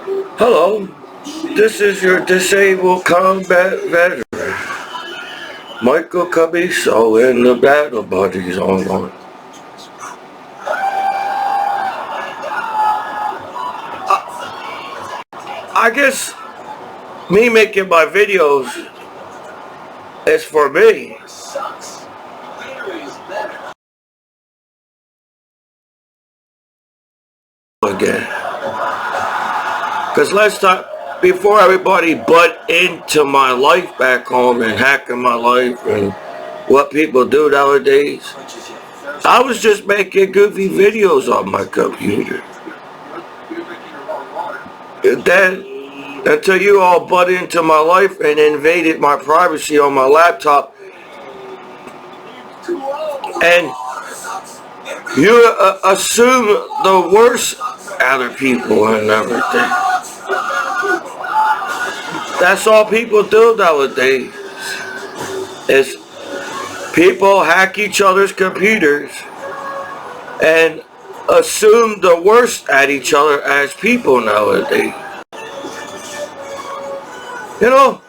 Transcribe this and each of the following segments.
Hello, this is your disabled combat veteran, Michael Commiso, and the battle buddies online. I guess me making my videos is for me. Again. Because last time, before everybody butt into my life back home and hacking my life and what people do nowadays, I was just making goofy videos on my computer. And then, until you all butt into my life and invaded my privacy on my laptop, and you assume the worst out of people and everything. That's all people do nowadays, is people hack each other's computers and assume the worst at each other as people nowadays. You know,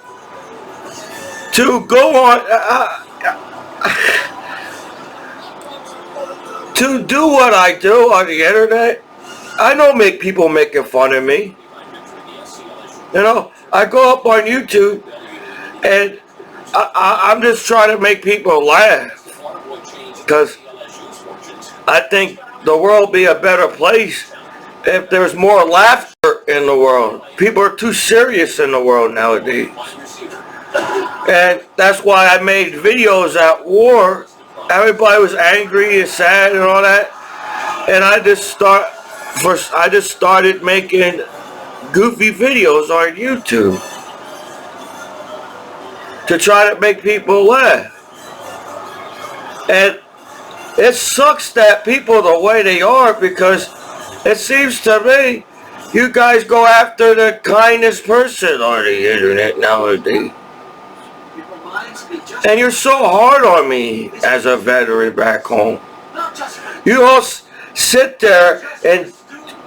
to go on, to do what I do on the internet, I know make people making fun of me. You know, I go up on YouTube and I'm just trying to make people laugh, because I think the world would be a better place if there's more laughter in the world. People are too serious in the world nowadays. And that's why I made videos at war. Everybody was angry and sad and all that. And I just started making goofy videos on YouTube to try to make people laugh. And it sucks that people the way they are, because it seems to me you guys go after the kindest person on the internet nowadays. And you're so hard on me as a veteran back home. You all sit there and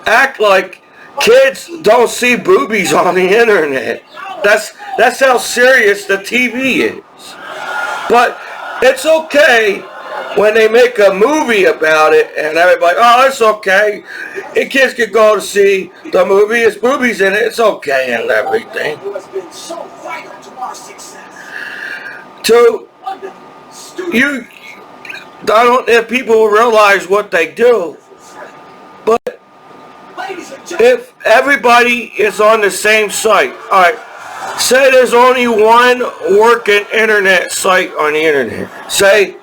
act like kids don't see boobies on the internet. That's how serious the TV is. But it's okay when they make a movie about it and everybody, oh, it's okay. The kids can go to see the movie. It's boobies in it. It's okay and everything. To you, I don't know if people realize what they do, but if everybody is on the same site, all right, say there's only one working internet site on the internet, say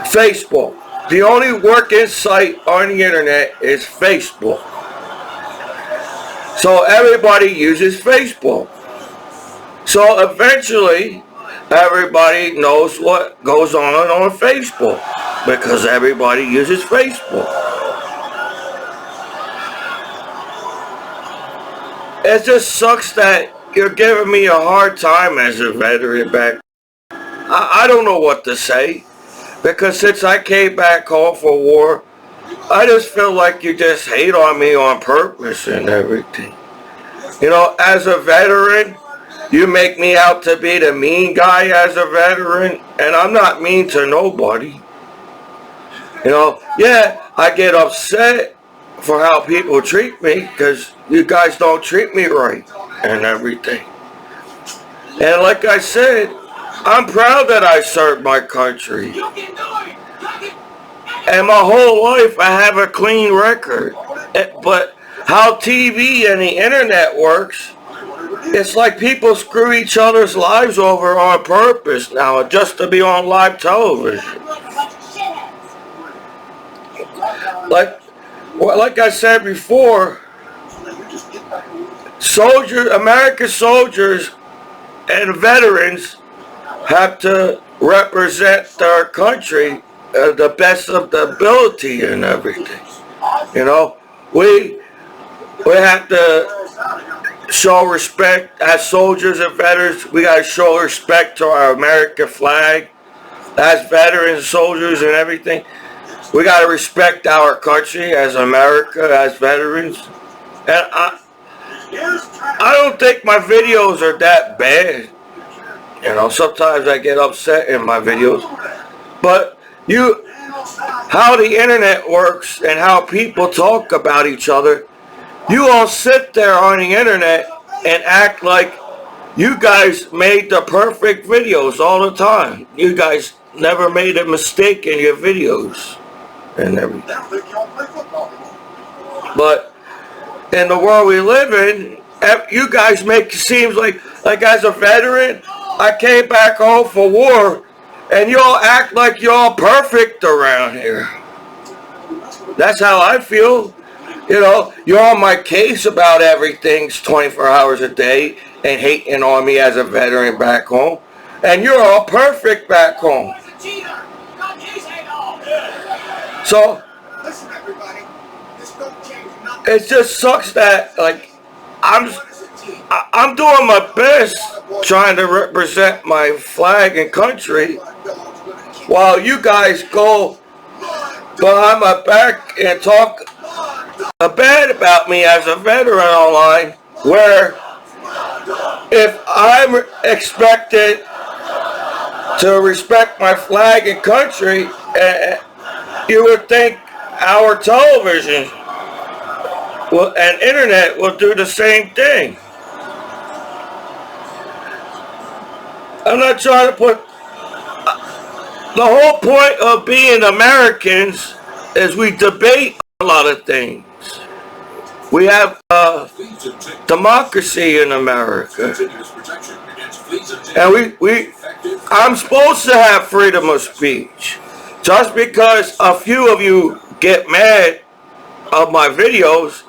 Facebook. The only working site on the internet is Facebook. So everybody uses Facebook. So eventually, everybody knows what goes on Facebook, because everybody uses Facebook. It just sucks that you're giving me a hard time as a veteran back. I don't know what to say, because since I came back home for war, I just feel like you just hate on me on purpose and everything. You know, as a veteran, you make me out to be the mean guy as a veteran, and I'm not mean to nobody. You know, yeah, I get upset for how people treat me, because you guys don't treat me right and everything. And like I said, I'm proud that I served my country. And my whole life I have a clean record. But how TV and the internet works, it's like people screw each other's lives over on purpose now, just to be on live television. Like I said before, American soldiers and veterans have to represent their country the best of the ability and everything. You know, we have to show respect as soldiers and veterans. We got to show respect to our American flag as veterans, soldiers, and everything. We got to respect our country as America, as veterans. And I don't think my videos are that bad. You know, sometimes I get upset in my videos. But how the internet works and how people talk about each other, you all sit there on the internet and act like you guys made the perfect videos all the time. You guys never made a mistake in your videos and everything. But in the world we live in, you guys make it seem like as a veteran, I came back home for war, and y'all act like y'all perfect around here. That's how I feel. You know, you're on my case about everything 24 hours a day and hating on me as a veteran back home. And you're all perfect back home. So, it just sucks that, like, I'm doing my best trying to represent my flag and country while you guys go behind my back and talk bad about me as a veteran online, where if I'm expected to respect my flag and country, you would think our television and internet will do the same thing. I'm not trying to put... The whole point of being Americans is we debate a lot of things. We have democracy in America. And I'm supposed to have freedom of speech. Just because a few of you get mad of my videos,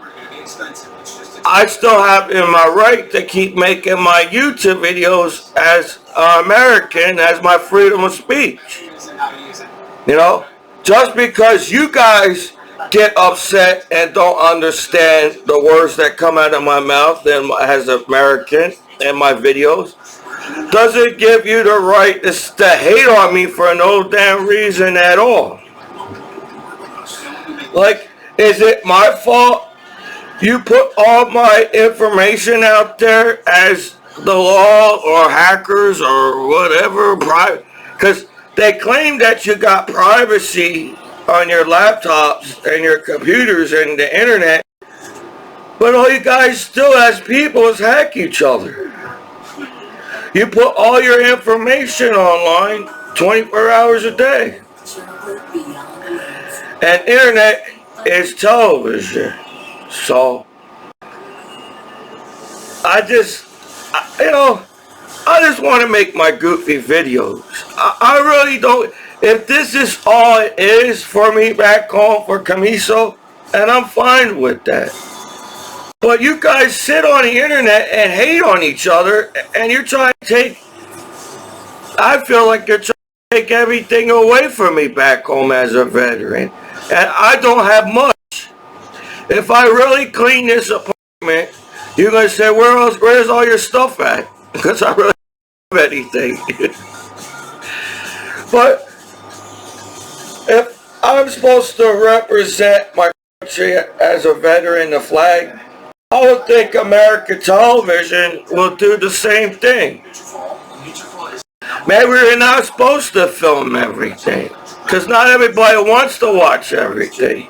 I still have in my right to keep making my YouTube videos as American, as my freedom of speech. You know, just because you guys get upset and don't understand the words that come out of my mouth and as an American in my videos, doesn't give you the right to hate on me for no damn reason at all. Like, is it my fault you put all my information out there as the law or hackers or whatever? Because they claim that you got privacy on your laptops and your computers and the internet, but all you guys still as people is hack each other. You put all your information online 24 hours a day. And internet is television. So, I just want to make my goofy videos. I really don't. If this is all it is for me back home for Commiso, and I'm fine with that. But you guys sit on the internet and hate on each other, and you're trying to take... I feel like you're trying to take everything away from me back home as a veteran. And I don't have much. If I really clean this apartment, you're going to say, where's all your stuff at? Because I really don't have anything. But if I'm supposed to represent my country as a veteran, the flag, I would think American television will do the same thing. Maybe we're not supposed to film everything, because not everybody wants to watch everything.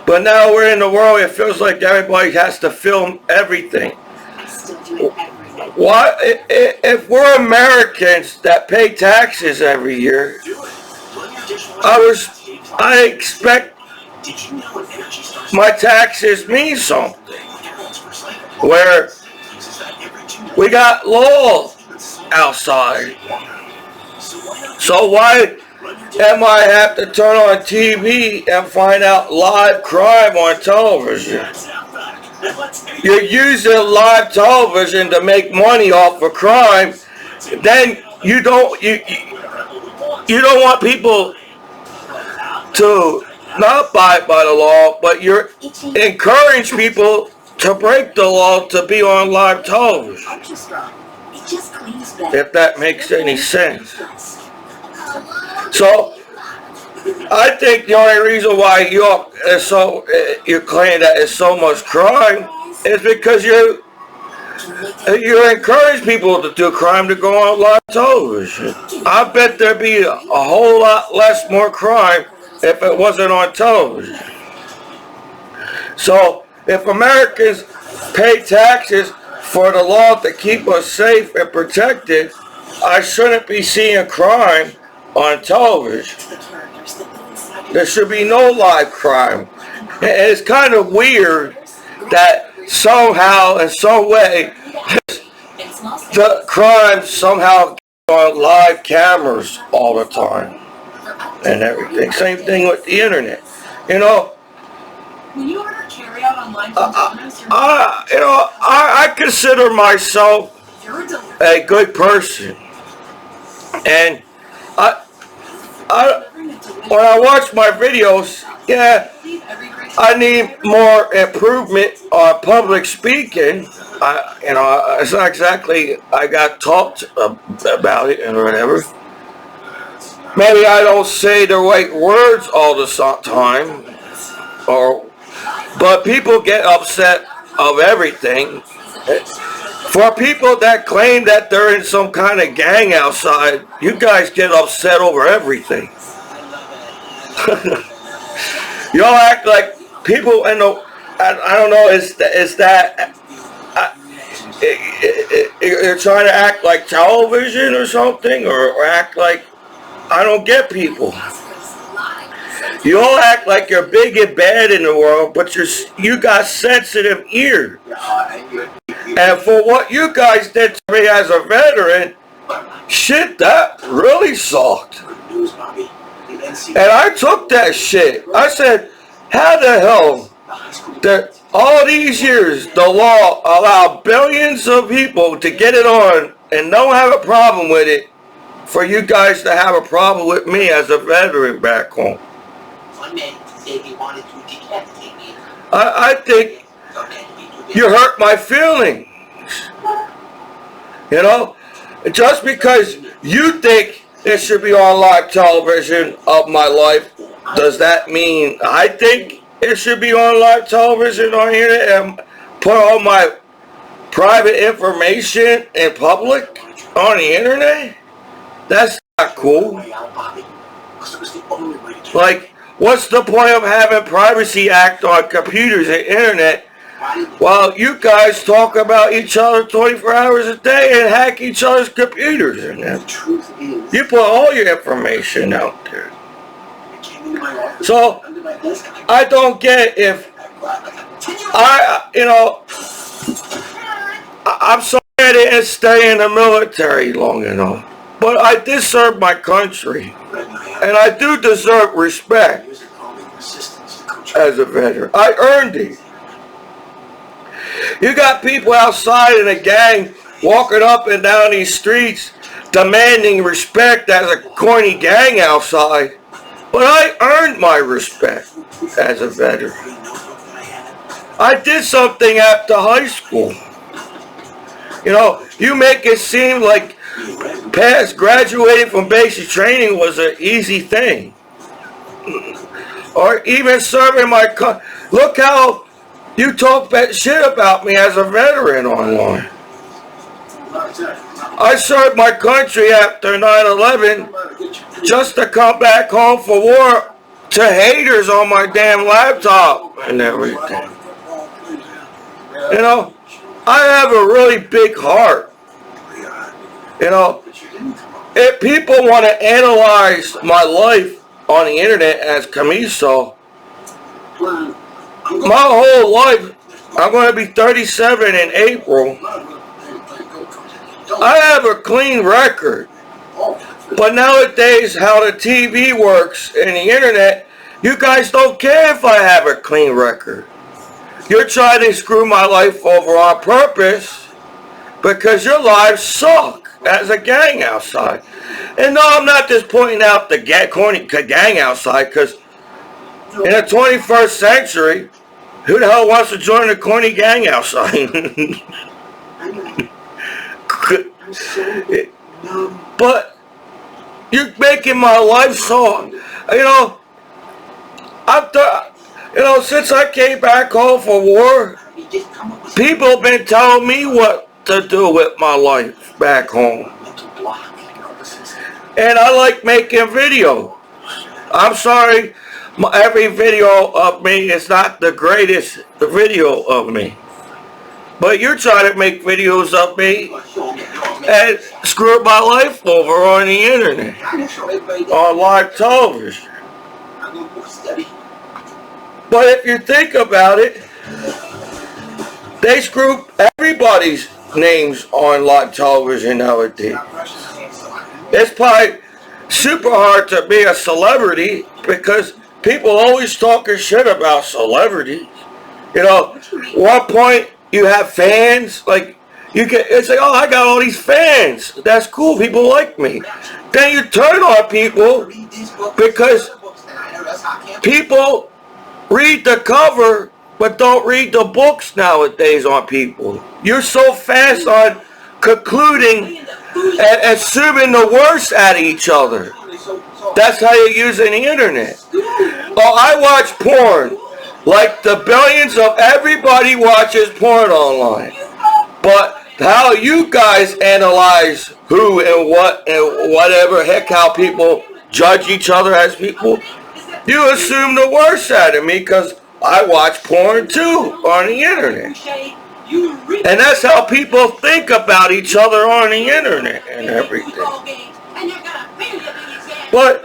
But now we're in the world, it feels like everybody has to film everything. Why, if we're Americans that pay taxes every year, I expect my taxes mean something. Where we got law outside. So why am I have to turn on TV and find out live crime on television? You're using live television to make money off of crime. Then you don't want people to not abide by the law, but you're encourage people to break the law to be on live television. If that makes any sense. So, I think the only reason why you claim that it's so much crime is because you encourage people to do crime to go on live television. I bet there'd be a whole lot less more crime if it wasn't on television. So if Americans pay taxes for the law to keep us safe and protected, I shouldn't be seeing crime on television. There should be no live crime. And it's kind of weird that somehow, in some way, the crime somehow on live cameras all the time and everything. Same thing with the internet. You know, when you order carryout online from Commiso, I consider myself a good person, and when I watch my videos, yeah, I need more improvement on public speaking. It's not exactly I got taught about it and whatever. Maybe I don't say the right words all the time, but people get upset of everything. For people that claim that they're in some kind of gang outside, you guys get upset over everything. Y'all act like people in the, I don't know, is that you're trying to act like television or something, or act like, I don't get people. You all act like you're big and bad in the world, but you got sensitive ears. And for what you guys did to me as a veteran, shit, that really sucked. And I took that shit. I said, how the hell that all these years the law allowed billions of people to get it on and don't have a problem with it, for you guys to have a problem with me as a veteran back home? One man said he wanted to decapitate me. I think you hurt my feelings. You know, just because you think it should be on live television of my life, does that mean I think it should be on live television on here and put all my private information in public on the internet? That's not cool. Like, what's the point of having Privacy Act on computers and internet while you guys talk about each other 24 hours a day and hack each other's computers in there? You put all your information out there. So, I don't get if I'm sorry I didn't stay in the military long enough, but I did serve my country, and I do deserve respect as a veteran. I earned it. You got people outside in a gang walking up and down these streets demanding respect as a corny gang outside, but I earned my respect as a veteran. I did something after high school. You know, you make it seem like graduating from basic training was an easy thing. Or even serving my country. Look how you talk shit about me as a veteran online. I served my country after 9/11 just to come back home for war to haters on my damn laptop and everything. You know, I have a really big heart. You know, if people want to analyze my life on the internet as Commiso, my whole life, I'm going to be 37 in April. I have a clean record. But nowadays, how the TV works and the internet, you guys don't care if I have a clean record. You're trying to screw my life over on purpose because your lives suck as a gang outside. And no, I'm not just pointing out the corny gang outside, because in the 21st century, who the hell wants to join a corny gang outside? But you're making my life so, since I came back home from war, You just come up with People have been telling me what to do with my life back home. mental block. And I like making video. I'm sorry, every video of me is not the greatest video of me. But you're trying to make videos of me and screw my life over on the internet, on live television. But if you think about it, they screw everybody's names on live television nowadays. It's probably super hard to be a celebrity because people always talking shit about celebrities. You know, one point you have fans, like it's like, oh, I got all these fans. That's cool. People like me. Then you turn on people because people read the cover but don't read the books nowadays on people. You're so fast on concluding and assuming the worst at each other. That's how you're using the internet. Oh, I watch porn. Like the billions of everybody watches porn online. But how you guys analyze who and what and whatever heck how people judge each other as people, you assume the worst out of me because I watch porn too on the internet. And that's how people think about each other on the internet and everything. But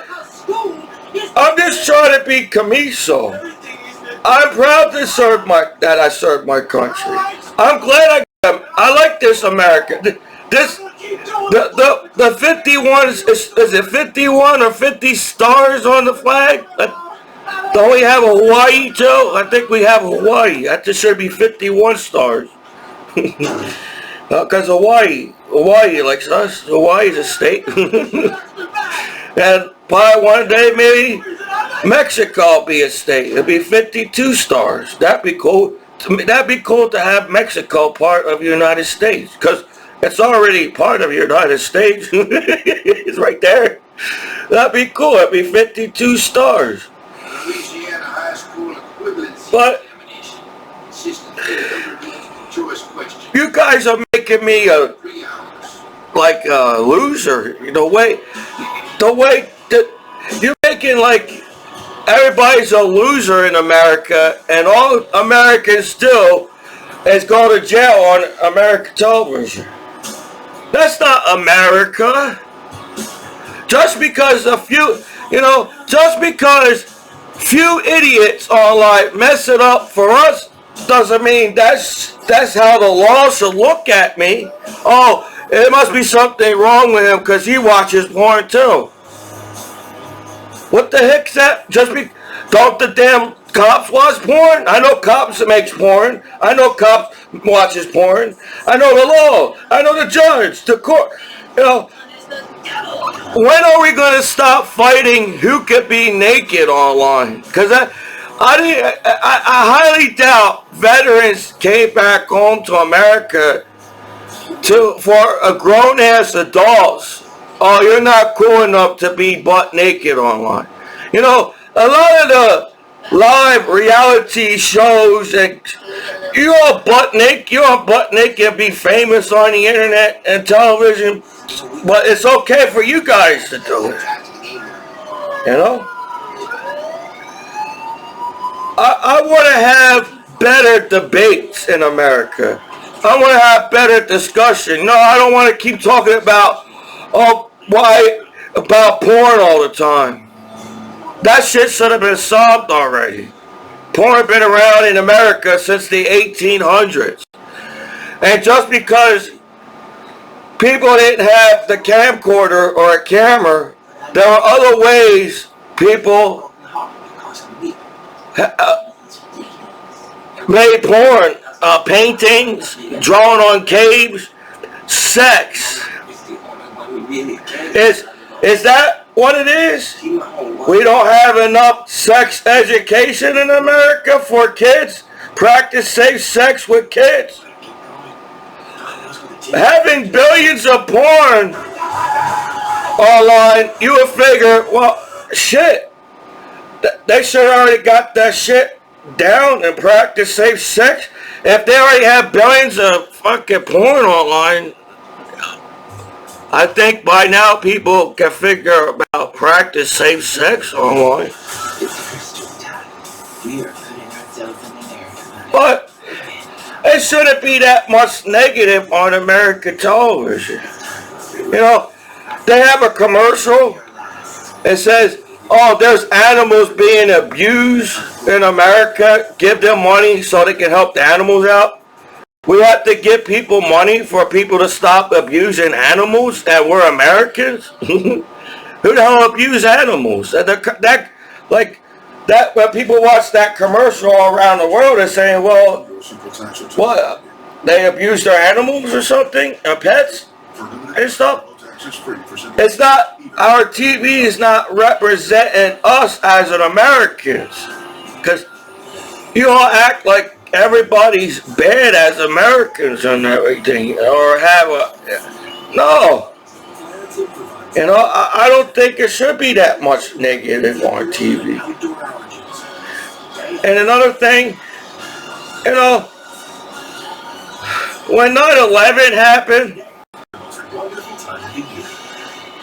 I'm just trying to be Commiso. I'm proud to serve I serve my country. I'm glad I like this America. The 51 is it 51 or 50 stars on the flag? Don't we have Hawaii too? I think we have Hawaii. That just should be 51 stars. Because Hawaii likes us. Hawaii's a state. And probably one day maybe Mexico will be a state. It'll be 52 stars. That'd be cool. That'd be cool to have Mexico part of the United States. Because it's already part of the United States. It's right there. That'd be cool. It'd be 52 stars. But you guys are making me a loser. The way that you're making like everybody's a loser in America, and all Americans still is going to jail on American television. That's not America. Just because just because few idiots online mess it up for us doesn't mean that's how the law should look at me. Oh, it must be something wrong with him because he watches porn too. What the heck's that? Don't the damn cops watch porn? I know cops makes porn. I know cops watches porn. I know the law. I know the judge, the court. When are we going to stop fighting who could be naked online? Because I highly doubt veterans came back home to America for a grown-ass adults. Oh, you're not cool enough to be butt naked online. A lot of the live reality shows, and you're butt naked and be famous on the internet and television, but it's okay for you guys to do it. I want to have better debates in America. I want to have better discussion. No, I don't want to keep talking about about porn all the time. That shit should have been solved already. Porn been around in America since the 1800s. And just because people didn't have the camcorder or a camera, there are other ways people made porn. Paintings, drawn on caves, sex. Is that what it is? We don't have enough sex education in America for kids. Practice safe sex with kids. Having billions of porn online, you would figure, well, shit. They should have already got that shit down and practice safe sex. If they already have billions of fucking porn online, I think by now people can figure about practice safe sex online. But it shouldn't be that much negative on American television. You know, they have a commercial. It says, oh, there's animals being abused in America. Give them money so they can help the animals out. We have to give people money for people to stop abusing animals, and we're Americans? Who the hell abuse animals? That when people watch that commercial all around the world, they're saying, well, what? They abuse their animals or something? Or pets? And stuff? It's not, our TV is not representing us as an Americans. Because you all act like everybody's bad as Americans and everything, or have a, no. You know, I don't think it should be that much negative on TV. And another thing, you know, when 9/11 happened,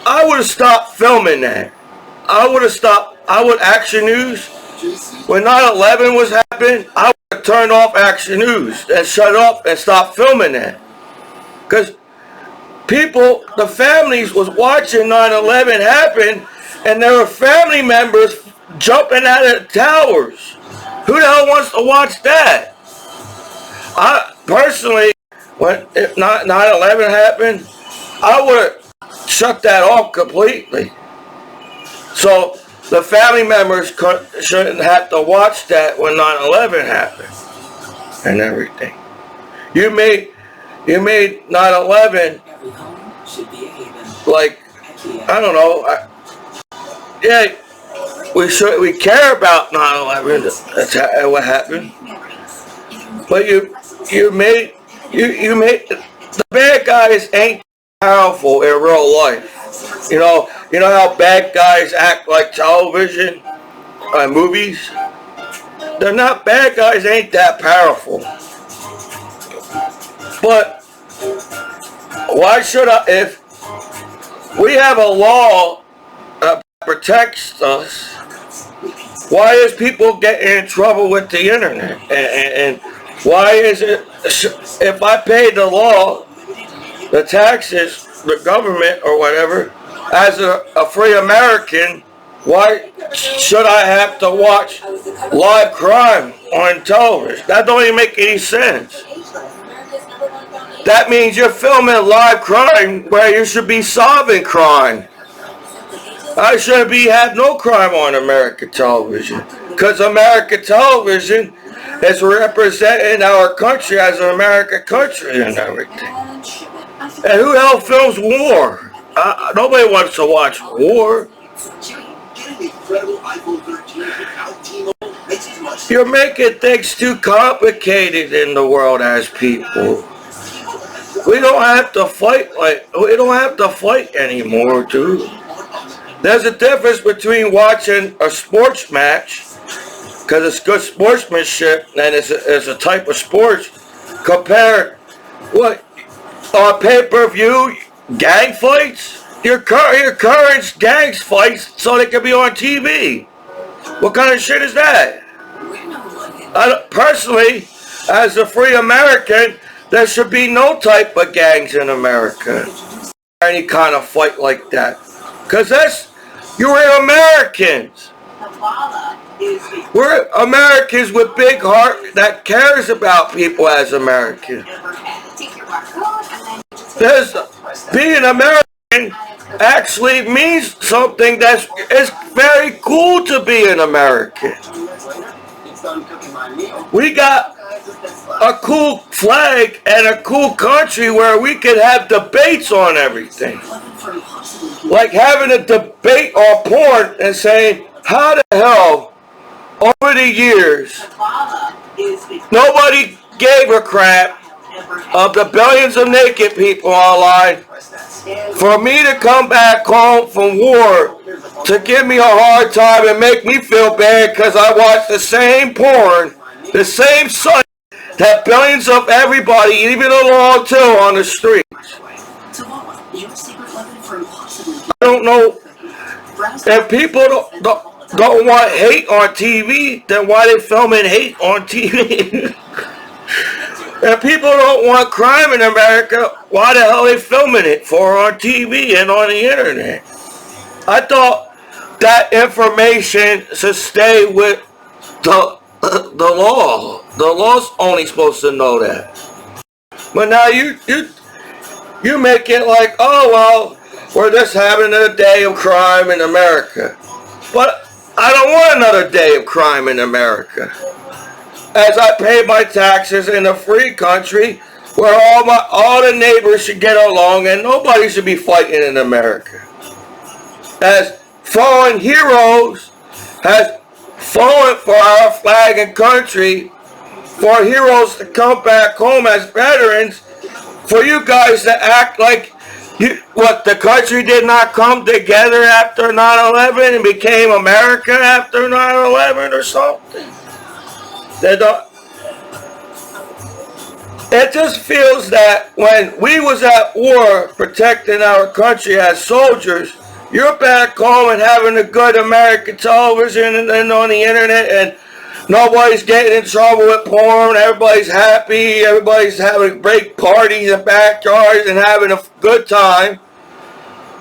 I would have stopped filming that. I would Action News. When 9/11 was happening, I would have turned off Action News and shut up and stopped filming that. Because people, the families was watching 9/11 happen, and there were family members jumping out of the towers. Who the hell wants to watch that? I personally, when 9/11 happened, I would have shut that off completely. So the family members shouldn't have to watch that when 9/11 happened and everything. You made 9/11 like, I don't know. Yeah, we care about 9/11. That's what happened. But you made the bad guys ain't powerful in real life. You know how bad guys act like television movies? They're not, bad guys ain't that powerful. But why should I, if we have a law that protects us, why is people getting in trouble with the internet? And why is it, if I pay the law, the taxes, the government or whatever, as a free American, why should I have to watch live crime on television? That don't even make any sense. That means you're filming live crime where you should be solving crime. I shouldn't have no crime on American television, because American television is representing our country as an American country and everything. And who the hell films war? Nobody wants to watch war. You're making things too complicated in the world as people. We don't have to fight anymore, dude. There's a difference between watching a sports match, because it's good sportsmanship and it's a type of sports, compared what on pay-per-view gang fights. Your current gang fights so they can be on TV. What kind of shit is that? Personally, as a free American, there should be no type of gangs in America. Any kind of fight like that. Because you're Americans. We're Americans with big heart that cares about people as Americans. Being American actually means something it's very cool to be an American. We got a cool flag and a cool country where we can have debates on everything. Like having a debate on porn and saying, how the hell, over the years, nobody gave a crap of the billions of naked people online for me to come back home from war to give me a hard time and make me feel bad because I watched the same porn, the same site that billions of everybody, even the law too, on the street. So what was your secret weapon for impossibly? I don't know if people don't want hate on TV, then why they filming hate on TV? If people don't want crime in America, why the hell are they filming it for on TV and on the internet? I thought that information should stay with the law. The law's only supposed to know that. But now you make it like, oh well, we're just having a day of crime in America. But I don't want another day of crime in America. As I pay my taxes in a free country where all the neighbors should get along and nobody should be fighting in America. As fallen heroes has fallen for our flag and country, for heroes to come back home as veterans, for you guys to act like the country did not come together after 9/11 and became America after 9/11 or something. It just feels that when we was at war protecting our country as soldiers, you're back home and having a good American television and on the internet, and nobody's getting in trouble with porn. Everybody's happy. Everybody's having great parties in backyards and having a good time.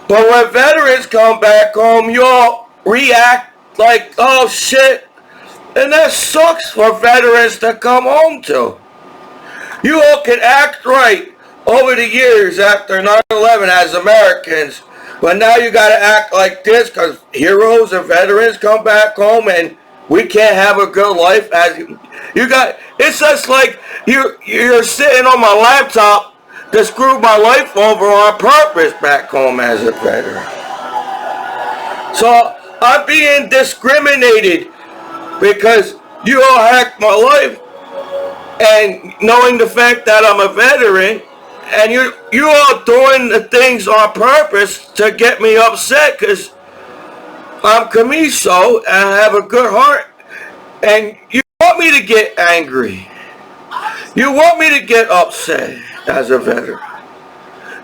But when veterans come back home, you all react like, oh shit. And that sucks for veterans to come home to. You all can act right over the years after 9/11 as Americans, but now you got to act like this because heroes and veterans come back home and we can't have a good life. It's just like you're sitting on my laptop to screw my life over on purpose back home as a veteran. So I'm being discriminated because you all hacked my life, and knowing the fact that I'm a veteran, and you all doing the things on purpose to get me upset because I'm Commiso and I have a good heart, and you want me to get angry. You want me to get upset as a veteran.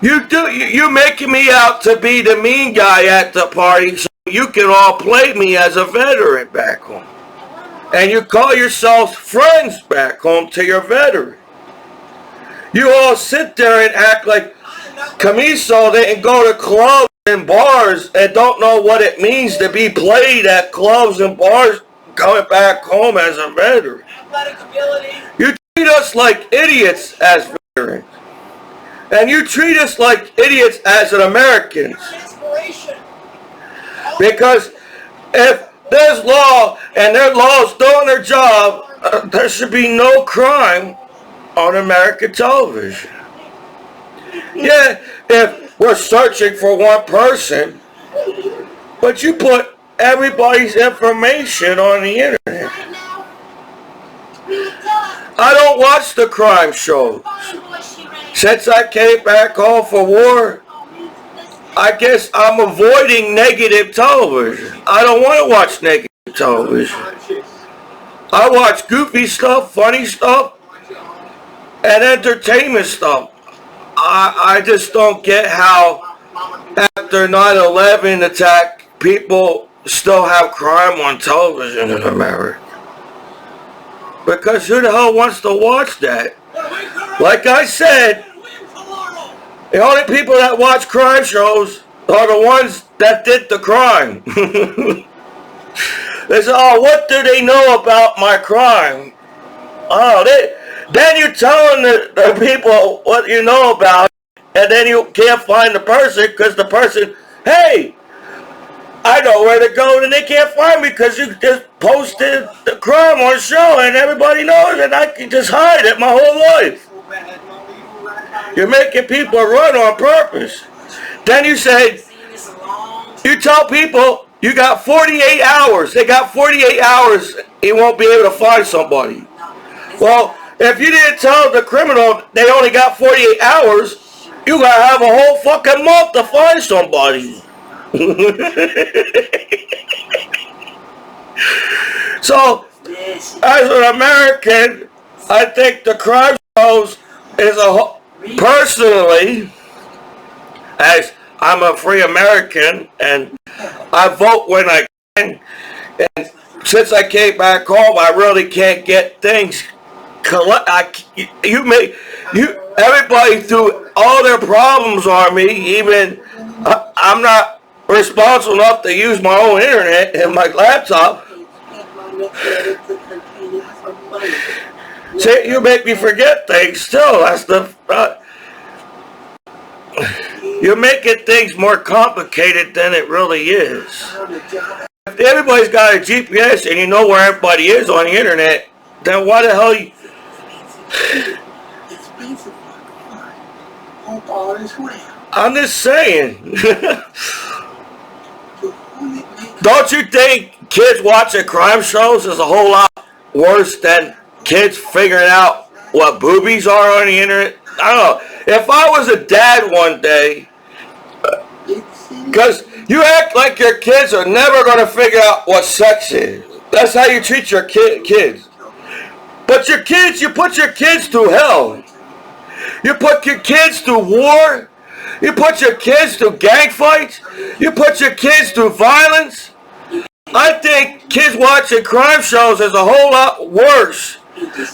You're making me out to be the mean guy at the party so you can all play me as a veteran back home. And you call yourselves friends back home to your veteran. You all sit there and act like Commiso didn't go to clubs and bars and don't know what it means to be played at clubs and bars coming back home as a veteran. You treat us like idiots as veterans. And you treat us like idiots as Americans. Because if there's law and their law's doing their job, there should be no crime on American television. Yeah, if we're searching for one person, but you put everybody's information on the internet. I don't watch the crime shows. Since I came back home for war, I guess I'm avoiding negative television. I don't want to watch negative television. I watch goofy stuff, funny stuff, and entertainment stuff. I just don't get how after 9/11 attack, people still have crime on television in America. Because who the hell wants to watch that? Like I said, the only people that watch crime shows are the ones that did the crime. They say, oh, what do they know about my crime? Oh, then you're telling the people what you know about, and then you can't find the person because the person, hey, I know where to go, and they can't find me because you just posted the crime on the show, and everybody knows, and I can just hide it my whole life. You're making people run on purpose. Then you say, you tell people you got 48 hours. They got 48 hours. You won't be able to find somebody. Well, if you didn't tell the criminal they only got 48 hours, you gotta have a whole fucking month to find somebody. So, as an American, I think the crime shows is personally, as I'm a free American and I vote when I can, and since I came back home, I really can't get things everybody threw all their problems on me. Even I'm not responsible enough to use my own internet and my laptop. See, you make me forget things. Still, that's the. You're making things more complicated than it really is. If everybody's got a GPS and you know where everybody is on the internet, then why the hell you... I'm just saying. Don't you think kids watching crime shows is a whole lot worse than kids figuring out what boobies are on the internet? I don't know. If I was a dad one day, because you act like your kids are never going to figure out what sex is. That's how you treat your kids. But your kids, you put your kids through hell. You put your kids through war. You put your kids through gang fights. You put your kids through violence. I think kids watching crime shows is a whole lot worse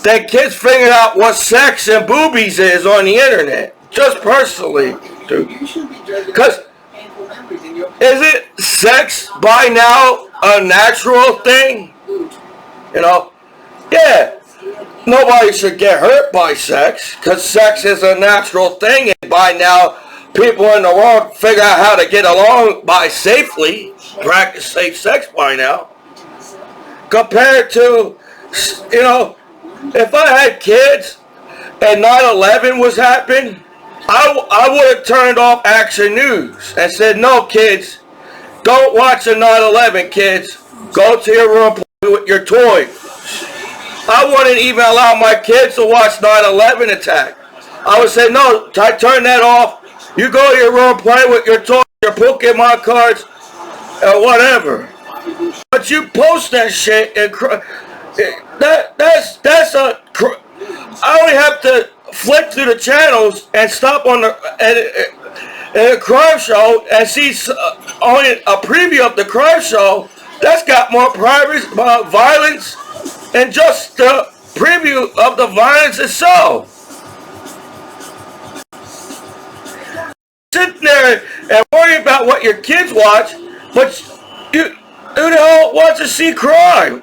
than kids figuring out what sex and boobies is on the internet. Just personally, dude. Because isn't sex by now a natural thing? You know? Yeah. Nobody should get hurt by sex because sex is a natural thing, and by now people in the world figure out how to get along by safely, practice safe sex by now. Compared to, you know, if I had kids and 9/11 was happening, I would have turned off Action News and said, no kids, don't watch the 9/11 kids. Go to your room, play with your toy. I wouldn't even allow my kids to watch 9/11 attack. I would say, no, turn that off. You go to your room, play with your toys, your Pokemon cards, or whatever. But you post that shit and that's a. I only have to flick through the channels and stop on the crime show and see only a preview of the crime show. That's got more violence and just the preview of the violence itself. Sit there and worry about what your kids watch, but who the hell wants to see crime?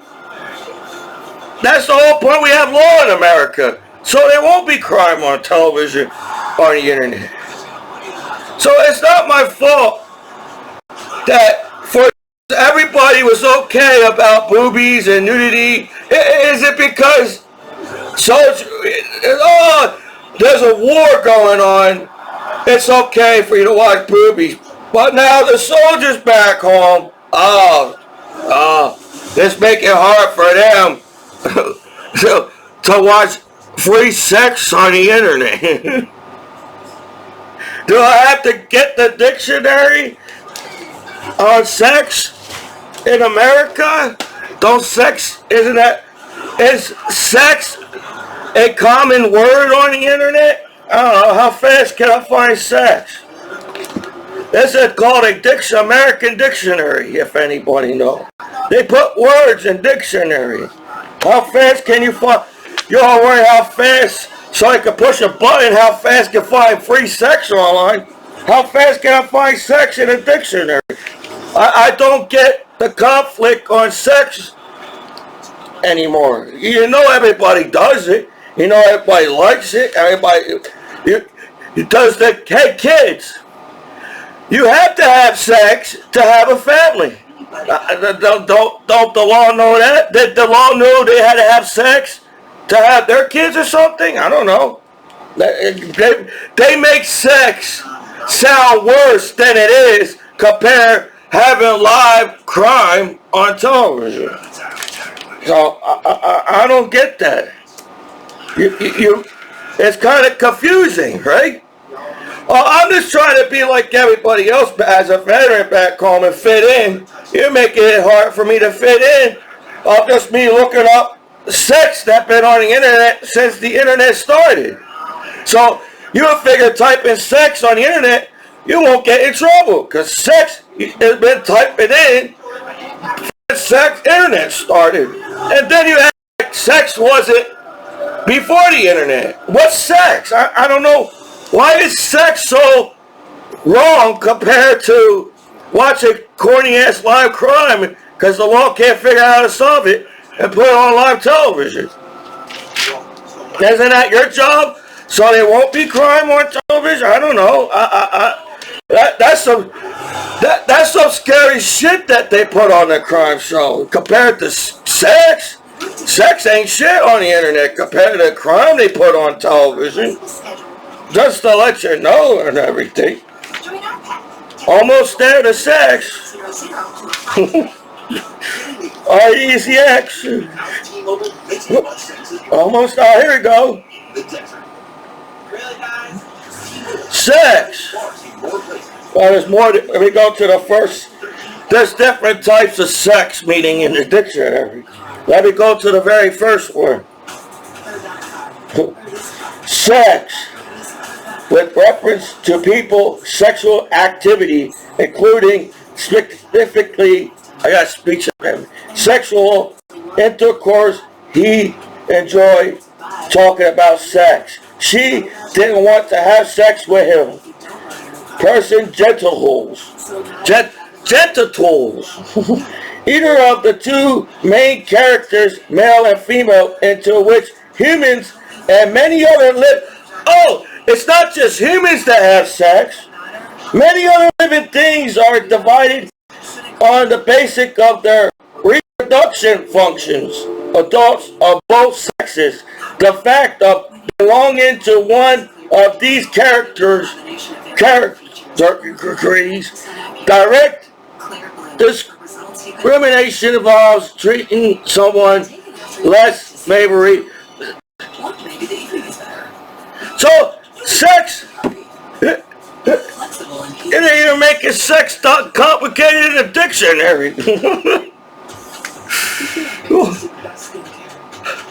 That's the whole point. We have law in America, so there won't be crime on television, on the internet. So it's not my fault that for everybody was okay about boobies and nudity. Is it because there's a war going on? It's okay for you to watch boobies, but now the soldiers back home, this make it hard for them to watch free sex on the internet. Do I have to get the dictionary on sex in America? Is sex a common word on the internet? I don't know, how fast can I find sex? This is called a American dictionary, if anybody knows. They put words in dictionary. How fast can you find? You all worry how fast, so I can push a button, how fast can I find free sex online? How fast can I find sex in a dictionary? I don't get the conflict on sex anymore. You know everybody does it. You know everybody likes it. Everybody does the. Hey kids, you have to have sex to have a family. Don't the law know that? Did the law know they had to have sex to have their kids or something? I don't know. They make sex sound worse than it is compared having live crime on television. So I don't get that. It's kind of confusing, right? I'm just trying to be like everybody else as a veteran back home and fit in. You're making it hard for me to fit in. Just me looking up sex that's been on the internet since the internet started. So you would figure typing sex on the internet, you won't get in trouble because sex has been typing in sex internet started. And then you act like sex wasn't before the internet. What's sex? I don't know. Why is sex so wrong compared to watching corny ass live crime because the law can't figure out how to solve it and put it on live television? Isn't that your job? So there won't be crime on television? I don't know. That's some scary shit that they put on the crime show compared to sex. Sex ain't shit on the internet compared to the crime they put on television. Just to let you know and everything. Almost there to sex. R-E-C-X. Almost. Oh, here we go. Sex. Well, there's more. Let me go to the first. There's different types of sex meaning in the dictionary. Let me go to the very first one. Sex, with reference to people's sexual activity, including specifically, I got speech, sexual intercourse. He enjoyed talking about sex. She didn't want to have sex with him. Person genitals. Genitals. Either of the two main characters, male and female, into which humans and many other live. Oh, it's not just humans that have sex. Many other living things are divided on the basis of their reproduction functions. Adults of both sexes. The fact of belonging to one of these characters, direct discrimination involves treating someone less favorably. So, sex, it ain't even making sex complicated in a dictionary.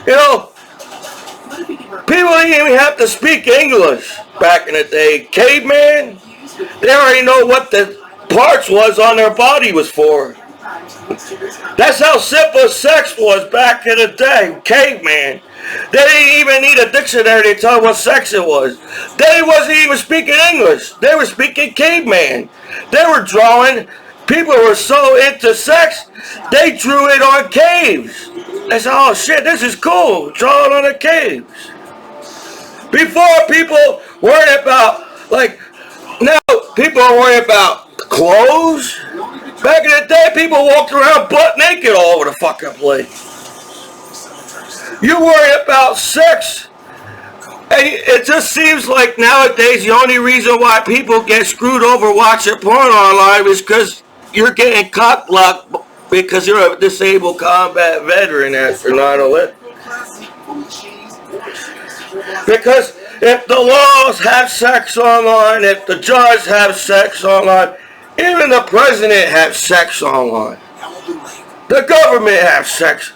You know, people didn't even have to speak English back in the day. Caveman, they already know what the parts was on their body was for. That's how simple sex was back in the day. Caveman. They didn't even need a dictionary to tell what sex it was. They wasn't even speaking English. They were speaking caveman. They were drawing. People were so into sex, they drew it on caves. They said, oh shit, this is cool. Draw it on the caves. Before, people worried about, like, now people are worried about clothes. Back in the day, people walked around butt naked all over the fucking place. You worry about sex. And it just seems like nowadays the only reason why people get screwed over watching porn online is because you're getting cock blocked because you're a disabled combat veteran after 9/11. Because if the laws have sex online, if the judge have sex online, even the president has sex online. The government has sex.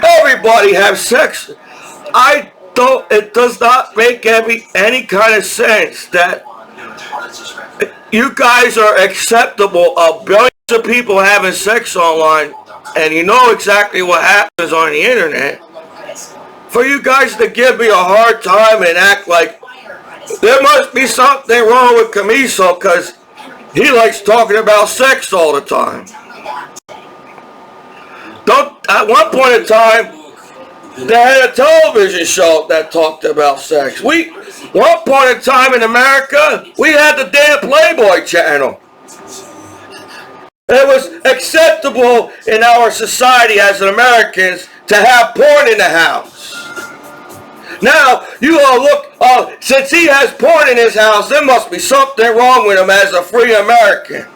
Everybody has sex. It does not make any kind of sense that you guys are acceptable of billions of people having sex online and you know exactly what happens on the internet. For you guys to give me a hard time and act like there must be something wrong with Commiso because he likes talking about sex all the time. At one point in time, they had a television show that talked about sex. One point in time in America, we had the damn Playboy channel. It was acceptable in our society as Americans to have porn in the house. Now, you all look, since he has porn in his house, there must be something wrong with him as a free American.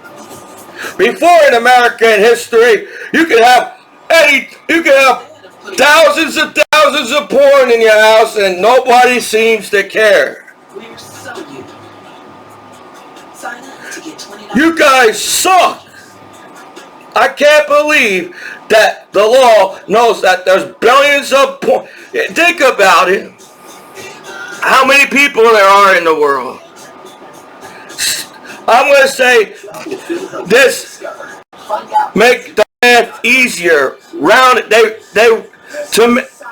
Before in American history, you could have thousands of porn in your house and nobody seems to care. You guys suck. I can't believe that the law knows that there's billions of porn. Think about it. How many people there are in the world? I'm going to say this, make the math easier.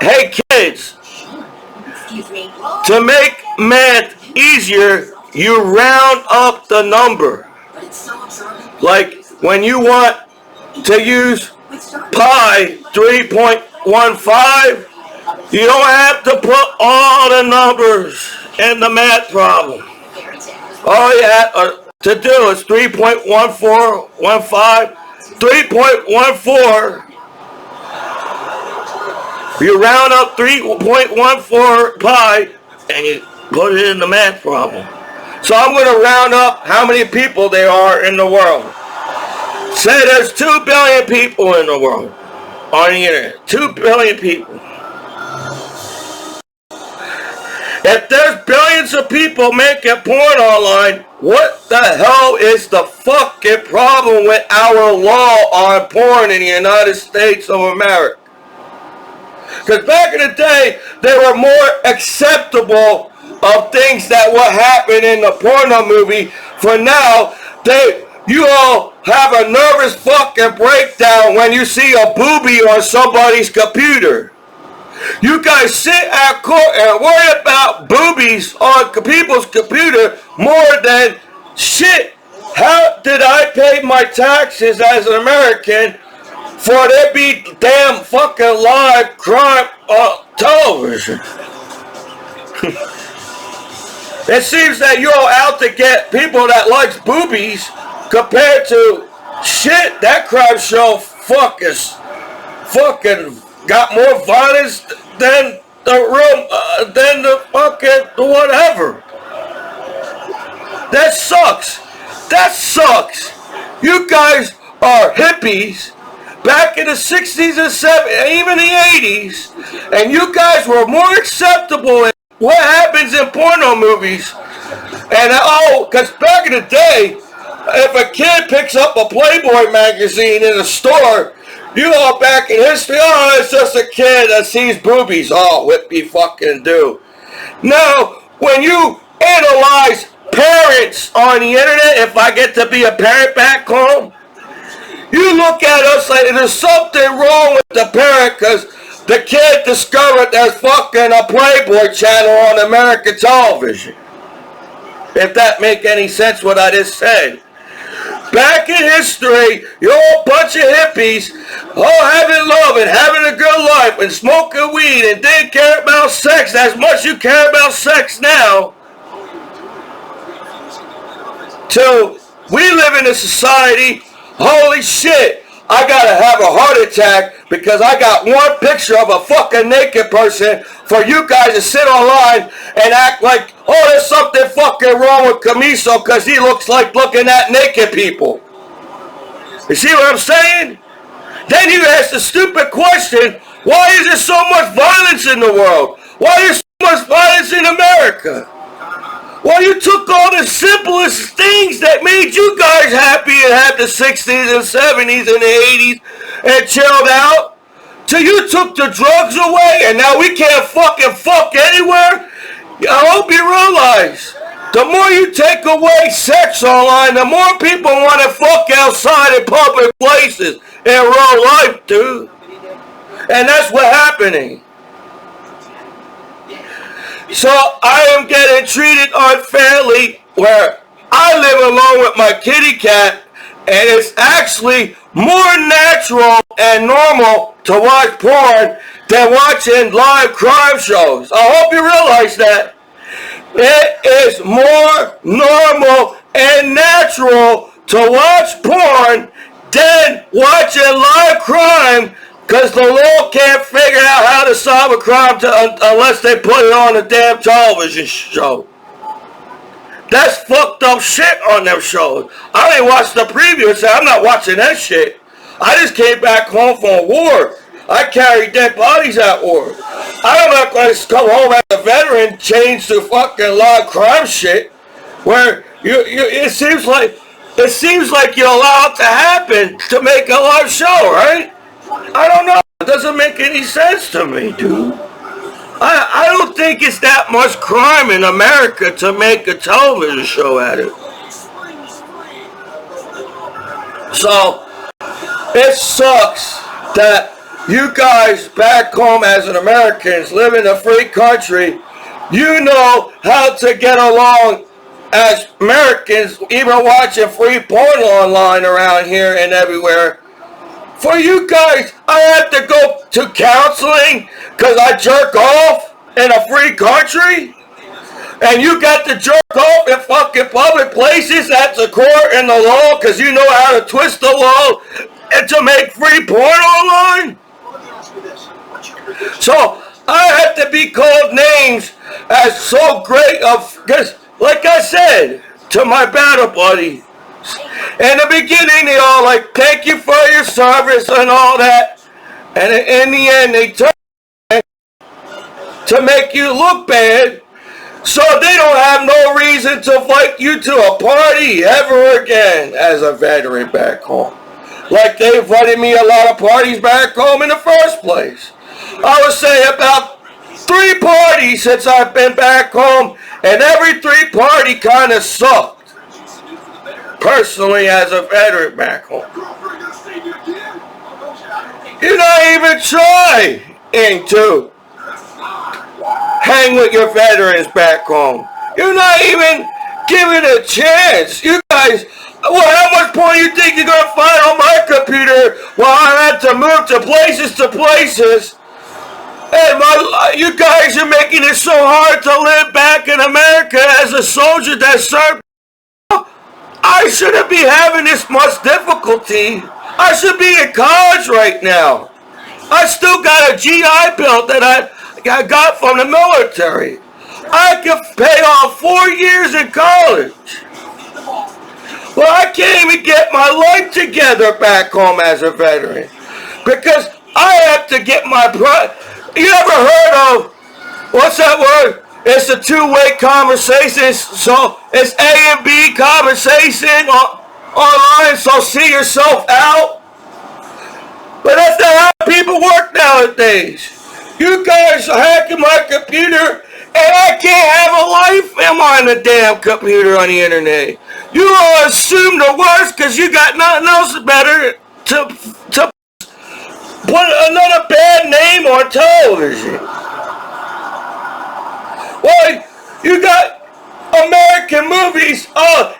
Hey kids, to make math easier, you round up the number. Like when you want to use pi 3.15, you don't have to put all the numbers in the math problem. All you have to do is 3.1415, 3.14. You round up 3.14 pi and you put it in the math problem. So I'm going to round up how many people there are in the world. Say there's 2 billion people in the world on the internet. 2 billion people. If there's billions of people making porn online, what the hell is the fucking problem with our law on porn in the United States of America? Because back in the day, they were more acceptable of things that would happen in the porno movie. For now, you all have a nervous fucking breakdown when you see a boobie on somebody's computer. You guys sit at court and worry about boobies on people's computer more than shit. How did I pay my taxes as an American for there be damn fucking live crime on television? It seems that you're out to get people that likes boobies compared to shit. That crime show fucking got more violence than the fucking whatever. That sucks. That sucks. You guys are hippies back in the 60s and 70s, even the 80s, and you guys were more acceptable in what happens in porno movies. And because back in the day, if a kid picks up a Playboy magazine in a store, you all back in history, oh, it's just a kid that sees boobies. Oh, whippy fucking do. Now, when you analyze parents on the internet, if I get to be a parent back home, you look at us like there's something wrong with the parent because the kid discovered there's fucking a Playboy channel on American television. If that make any sense what I just said. Back in history, you're a bunch of hippies, all having love and having a good life and smoking weed and didn't care about sex as much you care about sex now. So, we live in a society, holy shit, I gotta have a heart attack because I got one picture of a fucking naked person for you guys to sit online and act like, oh, there's something fucking wrong with Commiso because he looks like looking at naked people. You see what I'm saying? Then you ask the stupid question, why is there so much violence in the world? Why is there so much violence in America? Well, you took all the simplest things that made you guys happy and had the 60s and 70s and the 80s and chilled out. Till you took the drugs away and now we can't fucking fuck anywhere. I hope you realize, the more you take away sex online, the more people want to fuck outside in public places in real life, dude. And that's what's happening. So I am getting treated unfairly where I live alone with my kitty cat, and it's actually more natural and normal to watch porn than watching live crime shows. I hope you realize that. It is more normal and natural to watch porn than watching live crime because the law can't figure out how to solve a crime unless they put it on a damn television show. That's fucked up shit on them shows. I didn't watch the preview and say, I'm not watching that shit. I just came back home from a war. I carried dead bodies at war. I'm not going to come home as a veteran and change to fucking live crime shit where it seems like it seems like you allow it to happen to make a live show, right? I don't know. It doesn't make any sense to me, dude. I don't think it's that much crime in America to make a television show at it. So, it sucks that you guys back home as an Americans live in a free country. You know how to get along as Americans, even watching free porn online around here and everywhere. For you guys, I have to go to counseling because I jerk off in a free country? And you got to jerk off in fucking public places at the court and the law because you know how to twist the law and to make free porn online? So I have to be called names as so great of, because like I said to my battle buddy, in the beginning they all like, thank you for your service and all that. And in the end they turn to make you look bad, so they don't have no reason to invite you to a party ever again as a veteran back home. Like they invited me a lot of parties back home in the first place. I would say about 3 parties since I've been back home, and every 3 party kind of sucked. Personally, as a veteran back home. You're not even trying to hang with your veterans back home. You're not even giving it a chance. You guys, well, how much porn you think you're gonna find on my computer while I had to move to places? And you guys are making it so hard to live back in America as a soldier that served. I shouldn't be having this much difficulty. I should be in college right now. I still got a GI Bill that I got from the military. I could pay off 4 years in college. Well, I can't even get my life together back home as a veteran because I have to get my You ever heard of, what's that word? It's a two-way conversation, so it's A and B conversation online, so see yourself out. But that's not how people work nowadays. You guys are hacking my computer, and I can't have a life on the damn computer on the internet. You all assume the worst because you got nothing else better to put another bad name on television. Well, you got American movies,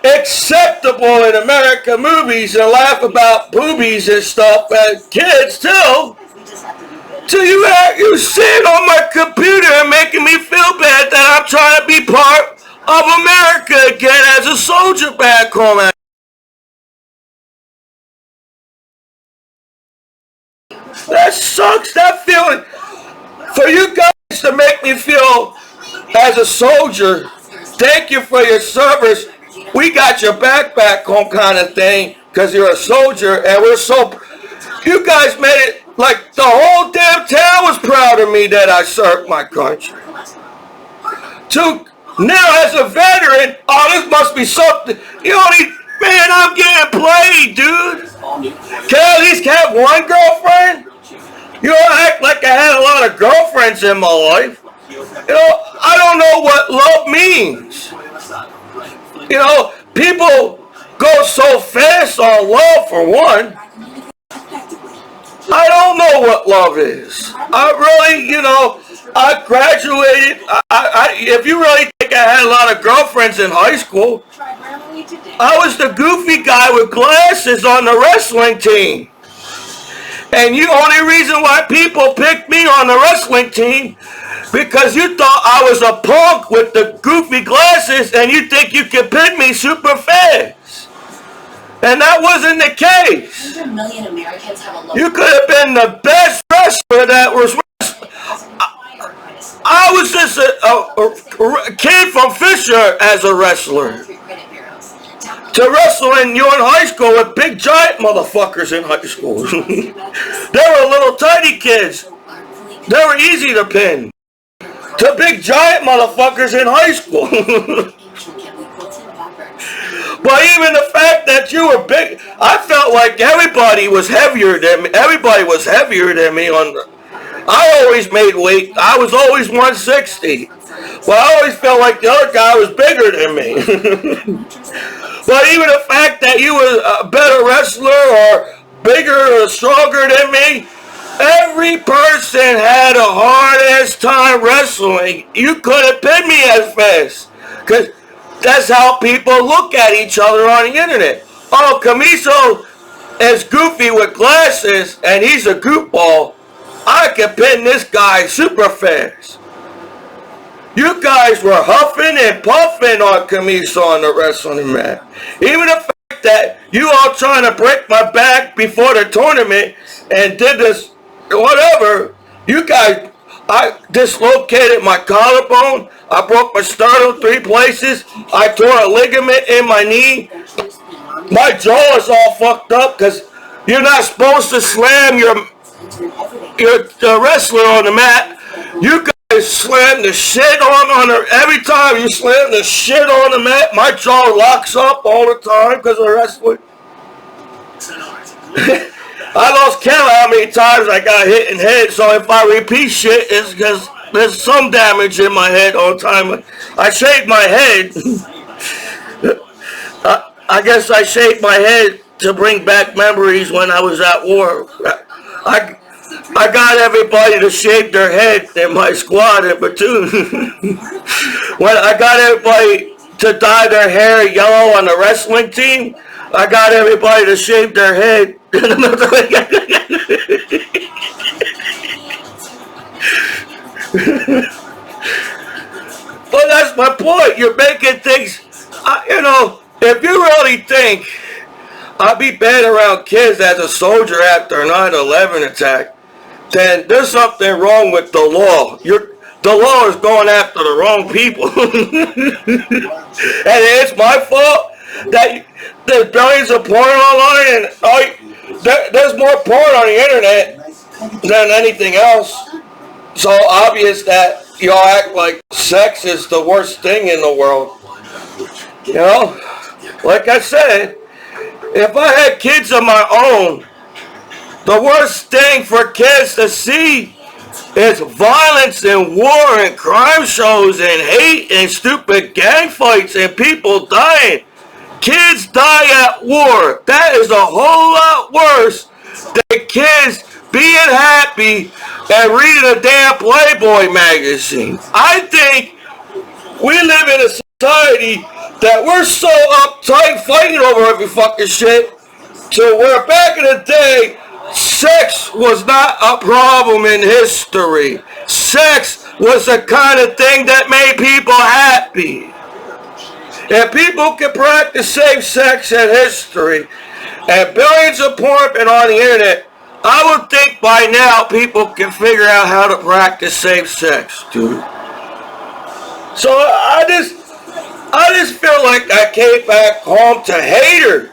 acceptable in American movies and laugh about boobies and stuff as kids too. So you sit on my computer and making me feel bad that I'm trying to be part of America again as a soldier back home. That sucks, that feeling. For you guys to make me feel as a soldier, thank you for your service. We got your back home kind of thing because you're a soldier and we're so... You guys made it like the whole damn town was proud of me that I served my country. Now as a veteran, this must be something. Man, I'm getting played, dude. Can I at least have one girlfriend? You don't act like I had a lot of girlfriends in my life. I don't know what love means. People go so fast on love for one. I don't know what love is. I really, I graduated. If you really think I had a lot of girlfriends in high school, I was the goofy guy with glasses on the wrestling team. And the only reason why people picked me on the wrestling team because you thought I was a punk with the goofy glasses and you think you could pick me super fast. And that wasn't the case. 100 million Americans have a low. You could have been the best wrestler that was wrestling. I was just a kid from Fisher as a wrestler. To wrestle in high school with big giant motherfuckers in high school. They were little tiny kids. They were easy to pin. To big giant motherfuckers in high school. But even the fact that you were big. I felt like everybody was heavier than me. Everybody was heavier than me on the, I always made weight. I was always 160. But I always felt like the other guy was bigger than me. But even the fact that you were a better wrestler or bigger or stronger than me, every person had a hard-ass time wrestling. You couldn't pin me as fast. Because that's how people look at each other on the internet. Oh, Commiso is goofy with glasses and he's a goofball. I can pin this guy super fast. You guys were huffing and puffing on Commiso on the wrestling mat. Even the fact that you all trying to break my back before the tournament and did this, whatever, you guys, I dislocated my collarbone. I broke my sternum 3 places. I tore a ligament in my knee. My jaw is all fucked up because you're not supposed to slam your wrestler on the mat. You guys slam the shit on her. Every time you slam the shit on the mat, my jaw locks up all the time because of wrestling. I lost count how many times I got hit in the head, so if I repeat shit, it's because there's some damage in my head all the time. I shaved my head. I guess I shaved my head to bring back memories when I was at war. I got everybody to shave their head in my squad in platoon. When I got everybody to dye their hair yellow on the wrestling team, I got everybody to shave their head. But that's my point. You're making things, if you really think I'll be bad around kids as a soldier after a 9/11 attack, then there's something wrong with the law. The law is going after the wrong people. And it's my fault that there's billions of porn online and there's more porn on the internet than anything else. So obvious that y'all act like sex is the worst thing in the world. Like I said, if I had kids of my own, the worst thing for kids to see is violence and war and crime shows and hate and stupid gang fights and people dying. Kids die at war. That is a whole lot worse than kids being happy and reading a damn Playboy magazine. I think we live in a society that we're so uptight fighting over every fucking shit to where back in the day, sex was not a problem in history. Sex was the kind of thing that made people happy. And people can practice safe sex in history. And billions of porn been on the internet. I would think by now people can figure out how to practice safe sex, dude. So I just feel like I came back home to haters.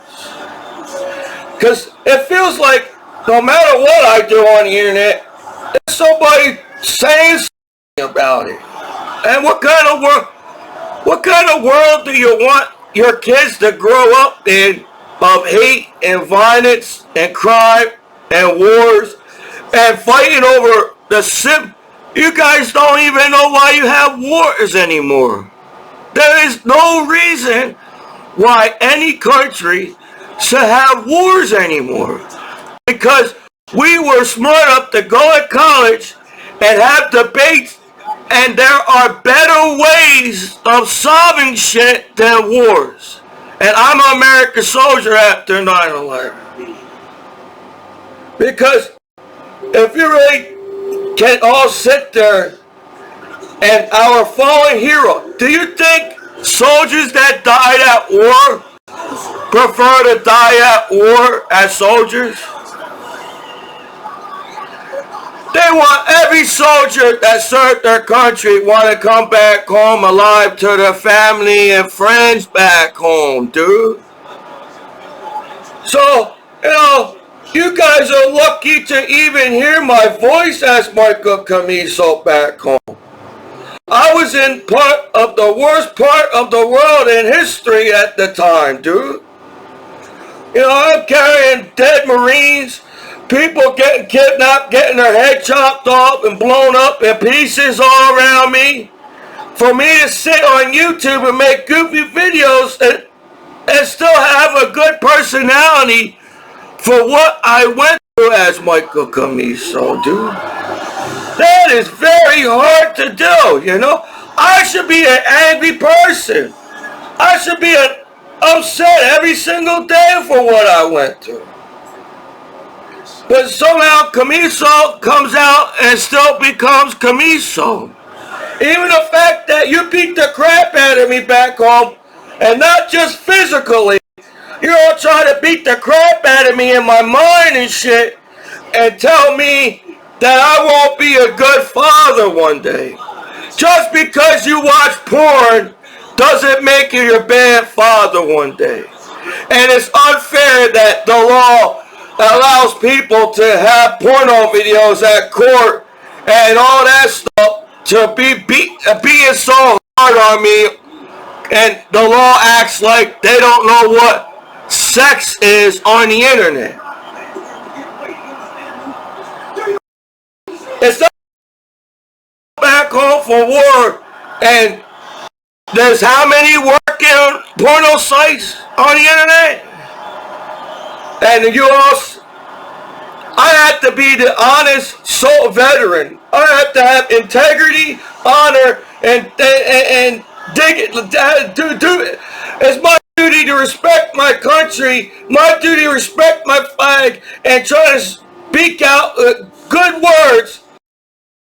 Because it feels like no matter what I do on the internet, there's somebody saying something about it. And what kind of world do you want your kids to grow up in of hate and violence and crime and wars and fighting over the You guys don't even know why you have wars anymore. There is no reason why any country should have wars anymore. Because we were smart enough to go to college and have debates, and there are better ways of solving shit than wars. And I'm an American soldier after 9/11. Because if you really can all sit there and our fallen hero, do you think soldiers that died at war prefer to die at war as soldiers? They want every soldier that served their country want to come back home alive to their family and friends back home, dude. So, you guys are lucky to even hear my voice as Michael Commiso back home. I was in part of the worst part of the world in history at the time, dude. You know, I'm carrying dead Marines, people getting kidnapped, getting their head chopped off and blown up in pieces all around me. For me to sit on YouTube and make goofy videos and still have a good personality for what I went through as Michael Commiso, dude. That is very hard to do, you know. I should be an angry person. I should be upset every single day for what I went through. But somehow Commiso comes out and still becomes Commiso. Even the fact that you beat the crap out of me back home, and not just physically, you're all trying to beat the crap out of me in my mind and shit, and tell me that I won't be a good father one day. Just because you watch porn doesn't make you a bad father one day. And it's unfair that the law allows people to have porno videos at court and all that stuff to be being so hard on me, and the law acts like they don't know what sex is on the internet. It's not back home for war, and there's how many working porno sites on the internet? And you also, I have to be the honest soul veteran. I have to have integrity, honor, and dig it. It's my duty to respect my country, my duty to respect my flag, and try to speak out good words.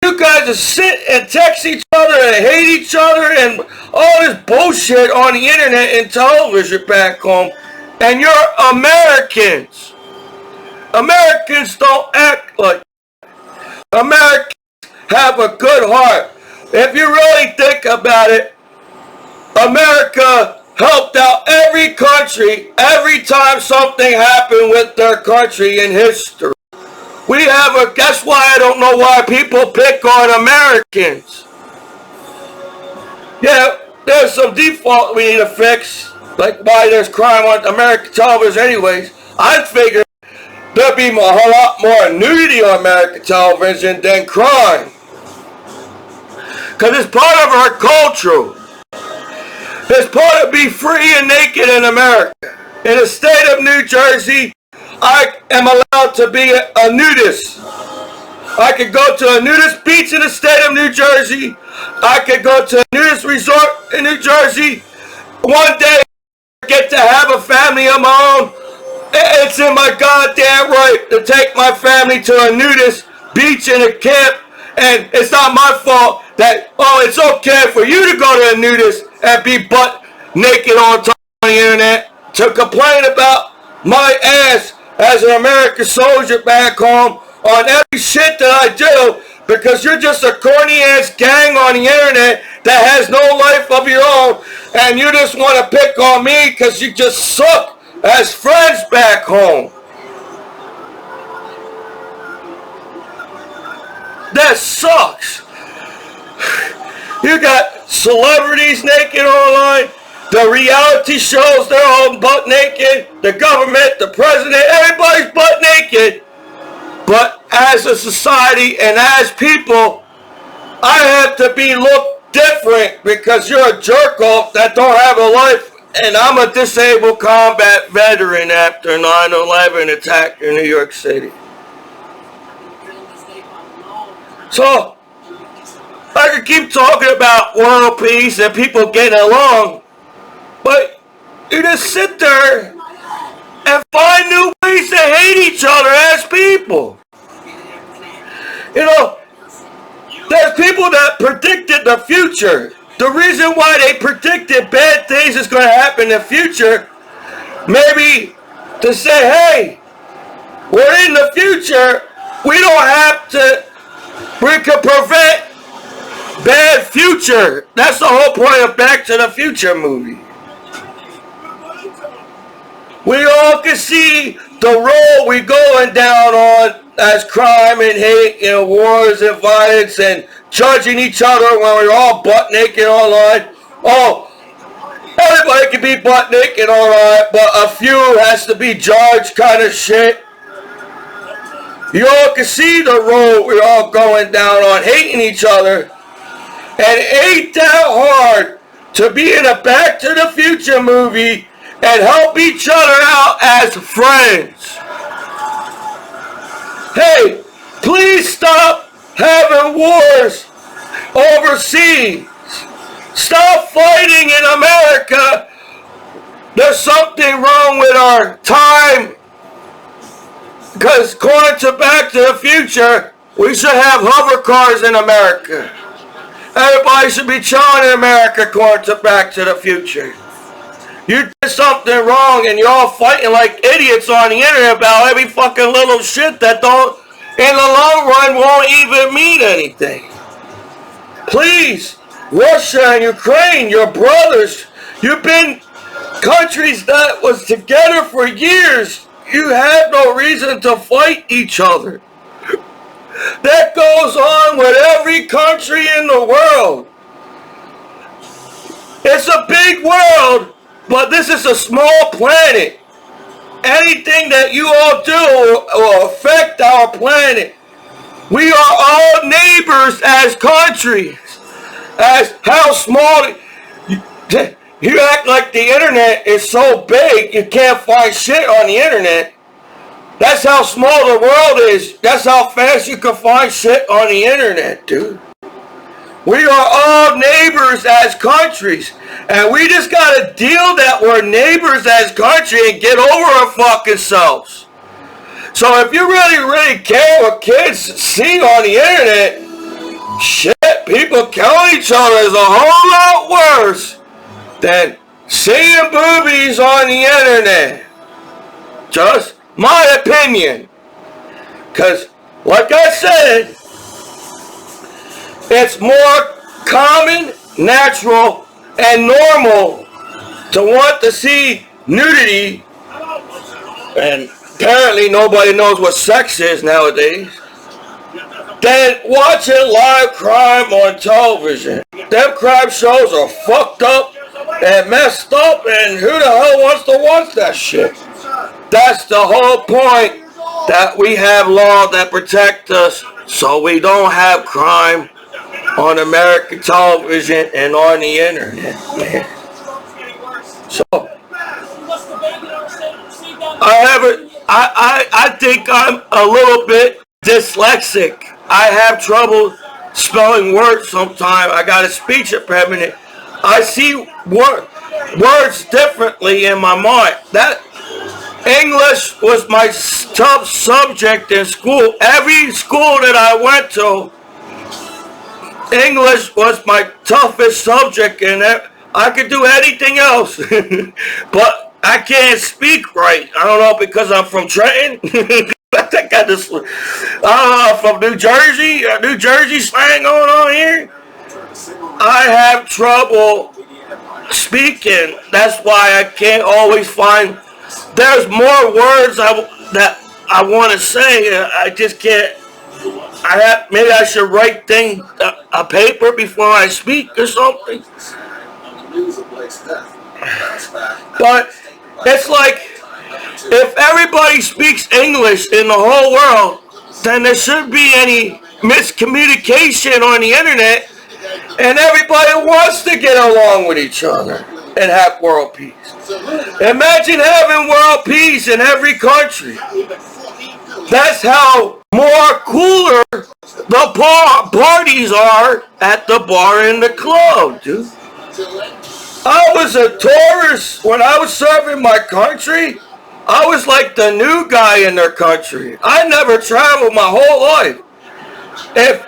You guys just sit and text each other and hate each other and all this bullshit on the internet and television back home. And you're Americans. Americans don't act like that. Americans have a good heart. If you really think about it, America helped out every country every time something happened with their country in history. We have a, that's why I don't know why people pick on Americans. Yeah, there's some default we need to fix, like why there's crime on American television anyways. I figure there'd be a whole lot more nudity on American television than crime. Because it's part of our culture. It's part of be free and naked in America. In the state of New Jersey, I am allowed to be a nudist. I could go to a nudist beach in the state of New Jersey. I could go to a nudist resort in New Jersey. One day, I get to have a family of my own. It's in my goddamn right to take my family to a nudist beach in a camp. And it's not my fault that, oh, it's okay for you to go to a nudist and be butt naked on the internet to complain about my ass as an American soldier back home on every shit that I do, because you're just a corny ass gang on the internet that has no life of your own, and you just want to pick on me because you just suck as friends back home. That sucks. You got celebrities naked online, the reality shows, they're all butt naked, the government, the president, everybody's butt naked. But as a society and as people, I have to be looked different because you're a jerk off that don't have a life, and I'm a disabled combat veteran after 9/11 attack in New York City. So, I could keep talking about world peace and people getting along, but you just sit there and find new ways to hate each other as people. You know, there's people that predicted the future. The reason why they predicted bad things is going to happen in the future, maybe to say, hey, we're in the future, we don't have to, we can prevent bad future. That's the whole point of Back to the Future movie. We all can see the road we're going down on as crime and hate and wars and violence and judging each other when we're all butt naked online. Oh, Everybody can be butt naked, alright, but a few has to be judged kind of shit. You all can see the road we're all going down on, hating each other. And it ain't that hard to be in a Back to the Future movie and help each other out as friends. Hey, please stop having wars overseas. Stop fighting in America. There's something wrong with our time. Because according to Back to the Future, we should have hover cars in America. Everybody should be chilling in America according to Back to the Future. You did something wrong and you're all fighting like idiots on the internet about every fucking little shit that don't, in the long run, won't even mean anything. Please, Russia and Ukraine, your brothers, you've been countries that was together for years. You have no reason to fight each other. That goes on with every country in the world. It's a big world, but this is a small planet. Anything that you all do will affect our planet. We are all neighbors as countries. As how small... You act like the internet is so big you can't find shit on the internet. That's how small the world is. That's how fast you can find shit on the internet, dude. We are all neighbors as countries. And we just gotta deal that we're neighbors as country and get over our fucking selves. So if you really care what kids see on the internet, shit, people killing each other is a whole lot worse than seeing boobies on the internet. Just my opinion. Because, like I said, it's more common, natural, and normal to want to see nudity, and apparently nobody knows what sex is nowadays, than watching live crime on television. Them crime shows are fucked up and messed up, and who the hell wants to watch that shit? That's the whole point, that we have laws that protect us so we don't have crime on American television and on the internet, man. So I think I'm a little bit dyslexic. I have trouble spelling words sometimes. I got a speech impediment. I see words differently in my mind. That English was my tough subject in school. Every school that I went to, English was my toughest subject, and I could do anything else, but I can't speak right. I don't know, because I'm from Trenton. I think I just, from New Jersey, New Jersey slang going on here. I have trouble speaking. That's why I can't always find. There's more words that I want to say. I just can't. Maybe I should write a paper before I speak or something. But it's like, if everybody speaks English in the whole world, then there shouldn't be any miscommunication on the internet, and everybody wants to get along with each other and have world peace. Imagine having world peace in every country. That's how more cooler the parties are at the bar and the club, dude. I was a tourist when I was serving my country. I was like the new guy in their country. I never traveled my whole life. If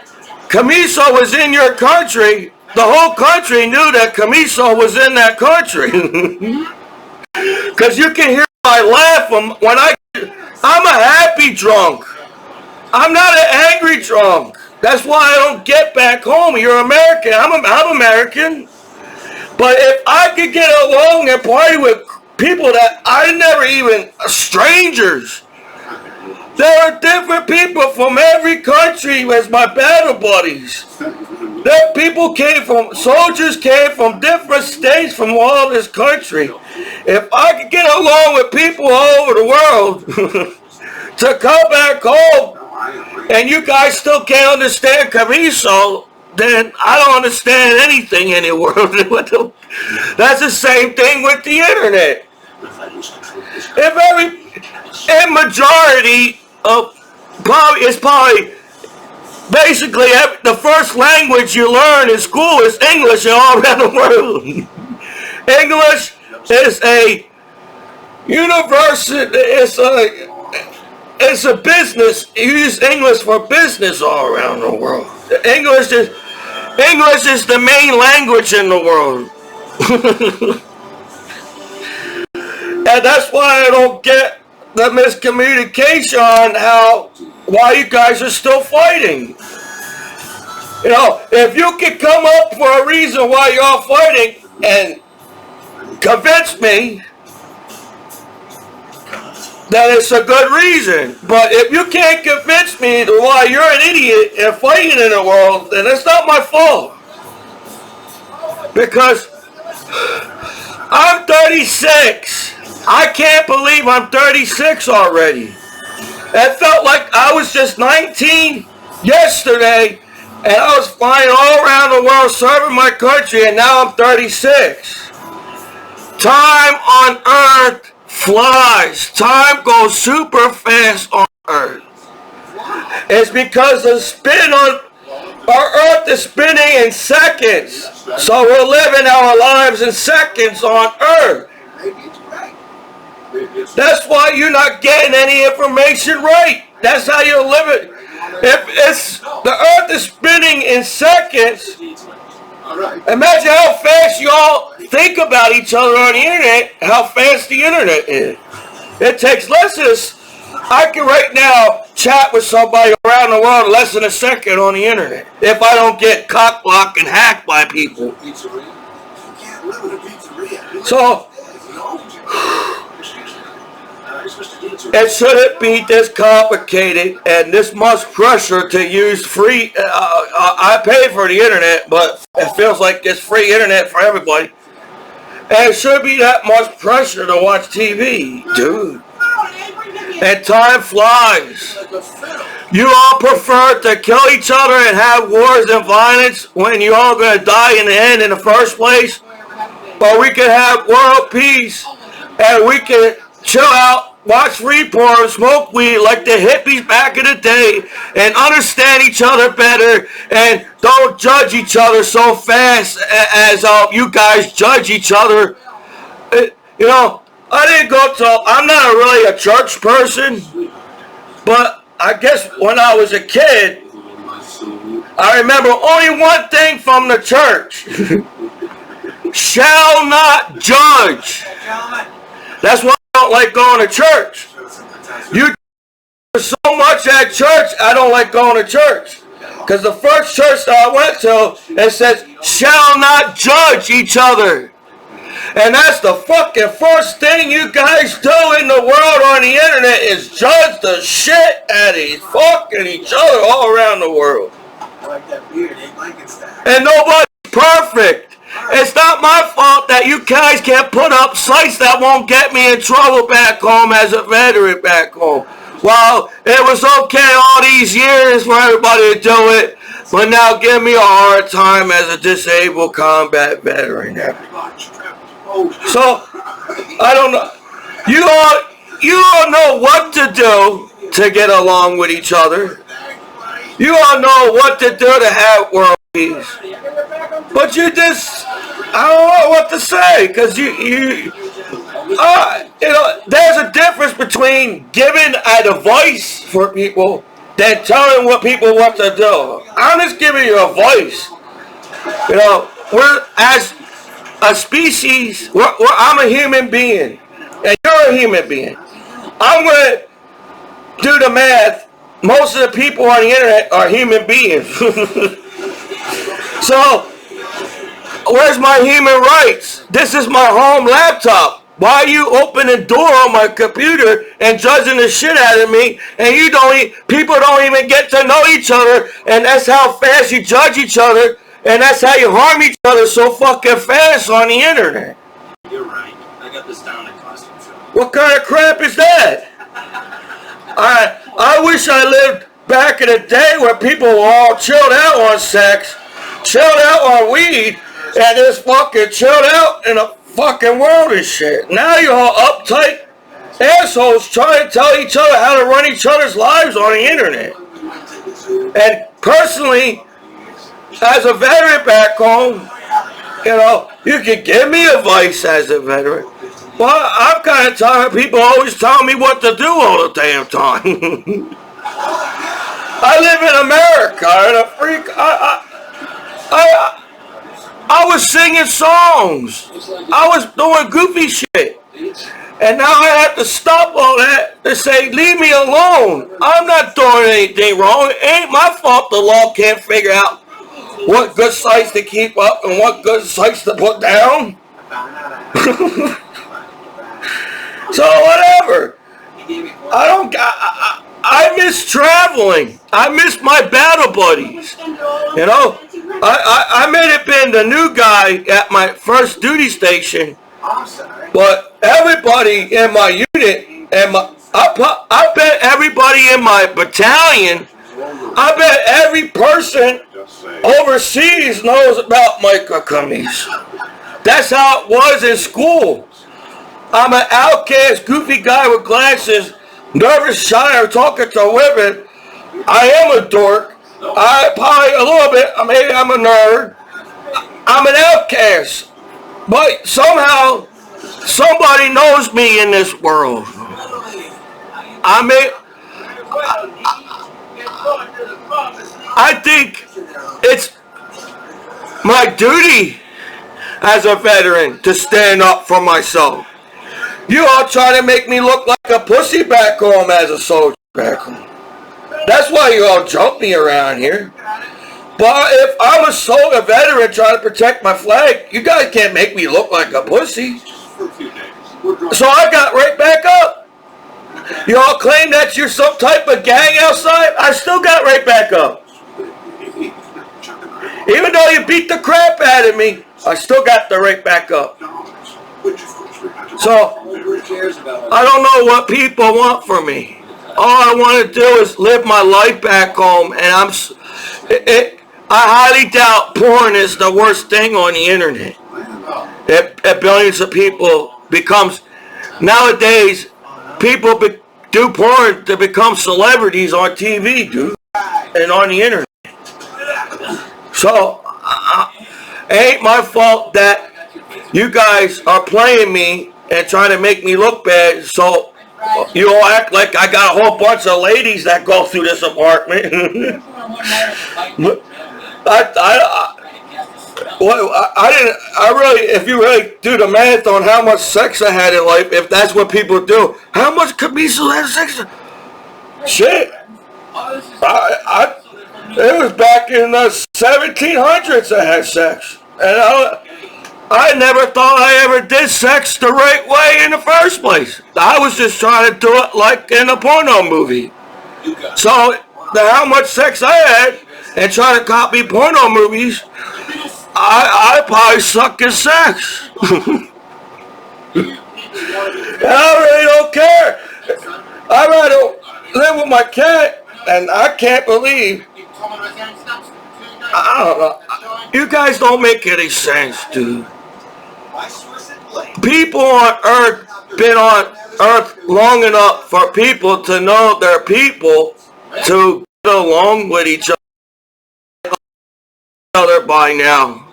Commiso was in your country, the whole country knew that Commiso was in that country. Because you can hear my laugh when I'm a happy drunk. I'm not an angry drunk. That's why I don't get back home. You're American. I'm American. But if I could get along and party with people that I never even, strangers. There are different people from every country as my battle buddies. That soldiers came from different states from all this country. If I could get along with people all over the world to come back home, and you guys still can't understand Commiso, then I don't understand anything in the world. That's the same thing with the internet. A majority of it's probably basically the first language you learn in school is English all around the world. English is a university. It's a business. You use English for business all around the world. English is the main language in the world. And that's why I don't get the miscommunication on why you guys are still fighting. You know, if you could come up for a reason why you're all fighting and convince me, then it's a good reason. But if you can't convince me why you're an idiot and fighting in the world, then it's not my fault. Because I'm 36. I can't believe I'm 36 already. It felt like I was just 19 yesterday, and I was flying all around the world serving my country, and now I'm 36. Time on Earth flies. Time goes super fast on Earth. It's because the spin on our Earth is spinning in seconds. So we're living our lives in seconds on Earth. That's why you're not getting any information right. That's how you live it. If the Earth is spinning in seconds, imagine how fast you all think about each other on the internet, how fast the internet is. It takes less than I can right now chat with somebody around the world in less than a second on the internet. If I don't get cock-blocked and hacked by people. So, it shouldn't be this complicated and this much pressure to use free. I pay for the internet, but it feels like it's free internet for everybody. And it should be that much pressure to watch TV, dude. And time flies. You all prefer to kill each other and have wars and violence when you're all going to die in the end in the first place. But we can have world peace and we can chill out, watch free porn, smoke weed like the hippies back in the day, and understand each other better, and don't judge each other so fast as you guys judge each other. You know, I'm not really a church person, but I guess when I was a kid, I remember only one thing from the church. Shall not judge. That's why I don't like going to church. You do so much at church, I don't like going to church. Because the first church that I went to, it says, shall not judge each other. And that's the fucking first thing you guys do in the world on the internet is judge the shit out of fucking each other all around the world. I like that beard, ain't Lincoln style. And nobody's perfect. It's not my fault that you guys can't put up sites that won't get me in trouble back home as a veteran back home. Well, it was okay all these years for everybody to do it, but now give me a hard time as a disabled combat veteran. So, I don't know. You all know what to do to get along with each other. You all know what to do to have world peace. But you just, I don't know what to say, because there's a difference between giving advice for people than telling people what to do. I'm just giving you advice. You know, we're as a species, I'm a human being, and you're a human being. I'm going to do the math. Most of the people on the internet are human beings. So, where's my human rights? This is my home laptop. Why are you opening the door on my computer and judging the shit out of me? And people don't even get to know each other, and that's how fast you judge each other. And that's how you harm each other so fucking fast on the internet. You're right. I got this down in costume show. What kind of crap is that? I wish I lived back in the day where people were all chilled out on sex, chilled out on weed, and just fucking chilled out in the fucking world and shit. Now you're all uptight assholes trying to tell each other how to run each other's lives on the internet. And personally, as a veteran back home, you know, you can give me advice as a veteran. Well, I'm kind of tired of people always telling me what to do all the damn time. I live in America, and a freak. I was singing songs. I was doing goofy shit. And now I have to stop all that and say, leave me alone. I'm not doing anything wrong. It ain't my fault the law can't figure out what good sites to keep up and what good sites to put down. So whatever. I miss traveling. I miss my battle buddies. You know, I may have been the new guy at my first duty station, but everybody in my unit and I bet everybody in my battalion, I bet every person overseas knows about Michael Commiso. That's how it was in school. I'm an outcast, goofy guy with glasses, nervous, shy, or talking to women. I am a dork. I probably a little bit. Maybe I'm a nerd. I'm an outcast. But somehow, somebody knows me in this world. I think it's my duty as a veteran to stand up for myself. You all try to make me look like a pussy back home as a soldier back home. That's why you all jump me around here. But if I'm a soldier veteran trying to protect my flag, you guys can't make me look like a pussy. So I got right back up. You all claim that you're some type of gang outside, I still got right back up. Even though you beat the crap out of me, I still got the right back up. So, I don't know what people want from me. All I want to do is live my life back home, and I highly doubt porn is the worst thing on the internet. That billions of people becomes, nowadays, people do porn to become celebrities on TV, dude, and on the internet. So, it ain't my fault that you guys are playing me and trying to make me look bad, so you all act like I got a whole bunch of ladies that go through this apartment. If you really do the math on how much sex I had in life, if that's what people do, how much Commiso had sex? Shit. It was back in the 1700s I had sex. And I never thought I ever did sex the right way in the first place. I was just trying to do it like in a porno movie. So, how much sex I had and trying to copy porno movies, I probably suck at sex. I really don't care. I'd rather live with my cat, and I can't believe. I don't know. You guys don't make any sense, dude. People on Earth been on Earth long enough for people to know they're people to get along with each other by now.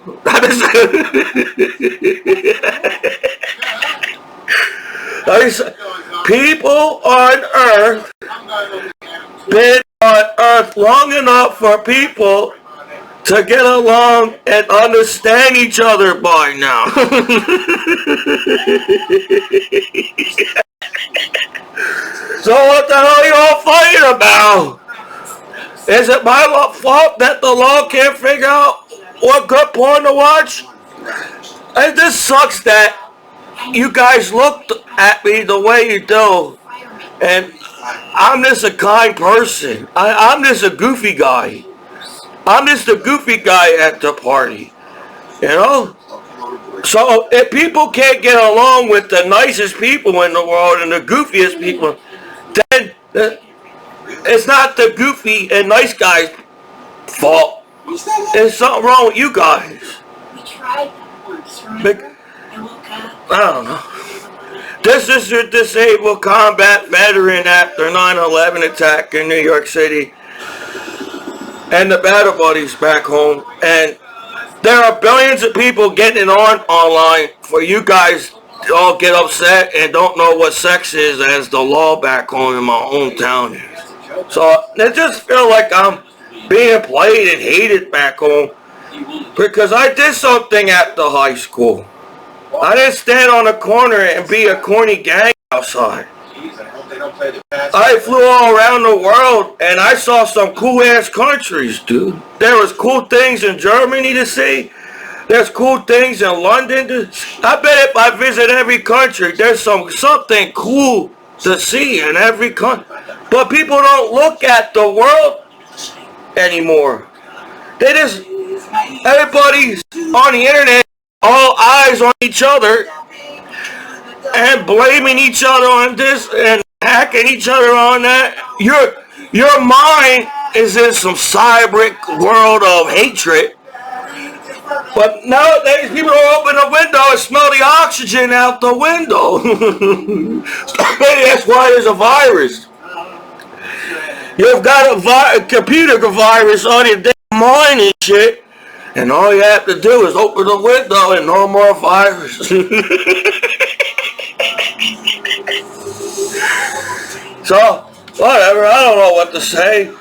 People on Earth been on Earth long enough for people to get along and understand each other by now. So what the hell are you all fighting about? Is it my fault that the law can't figure out what good porn to watch? And this sucks that you guys look at me the way you do, and I'm just a kind person. I'm just a goofy guy. I'm just the goofy guy at the party. You know? So if people can't get along with the nicest people in the world and the goofiest people, then it's not the goofy and nice guy's fault. There's something wrong with you guys. We tried that once, remember? I woke up. I don't know. This is your disabled combat veteran after 9/11 attack in New York City. And the battle buddies back home. And there are billions of people getting on online for you guys to all get upset and don't know what sex is as the law back home in my hometown is. So I just feel like I'm being played and hated back home because I did something at the high school. I didn't stand on a corner and be a corny gang outside. I flew all around the world and I saw some cool ass countries, dude. There was cool things in Germany to see. There's cool things in London to see. I bet if I visit every country, there's something cool to see in every country. But people don't look at the world anymore. They just, everybody's on the internet, all eyes on each other and blaming each other on this and hacking each other on that. Your mind is in some cyber world of hatred. But nowadays people don't open the window and smell the oxygen out the window. Maybe that's why there's a virus. You've got a computer virus on your damn mind and shit. And all you have to do is open the window and no more virus. So, whatever, I don't know what to say.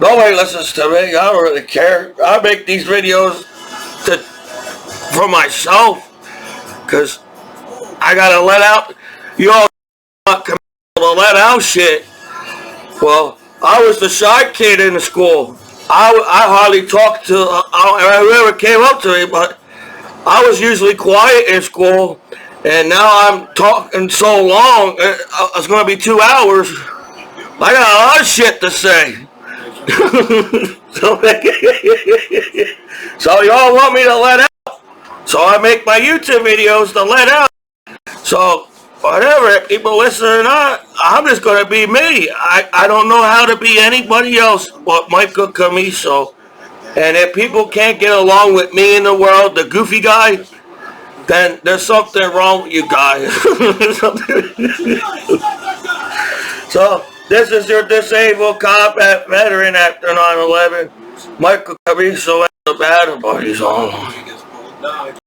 Nobody listens to me, I don't really care. I make these videos for myself, because I gotta let out, you all want Commiso to let out shit. Well, I was the shy kid in the school. I hardly talked to whoever came up to me, but I was usually quiet in school. And now I'm talking so long, it's going to be 2 hours. I got a lot of shit to say. So y'all want me to let out. So I make my YouTube videos to let out. So whatever, if people listen or not, I'm just going to be me. I don't know how to be anybody else but Michael Commiso. And if people can't get along with me in the world, the goofy guy, then there's something wrong with you guys. So, this is your disabled combat veteran after 9/11, Michael Commiso and the battle buddies online.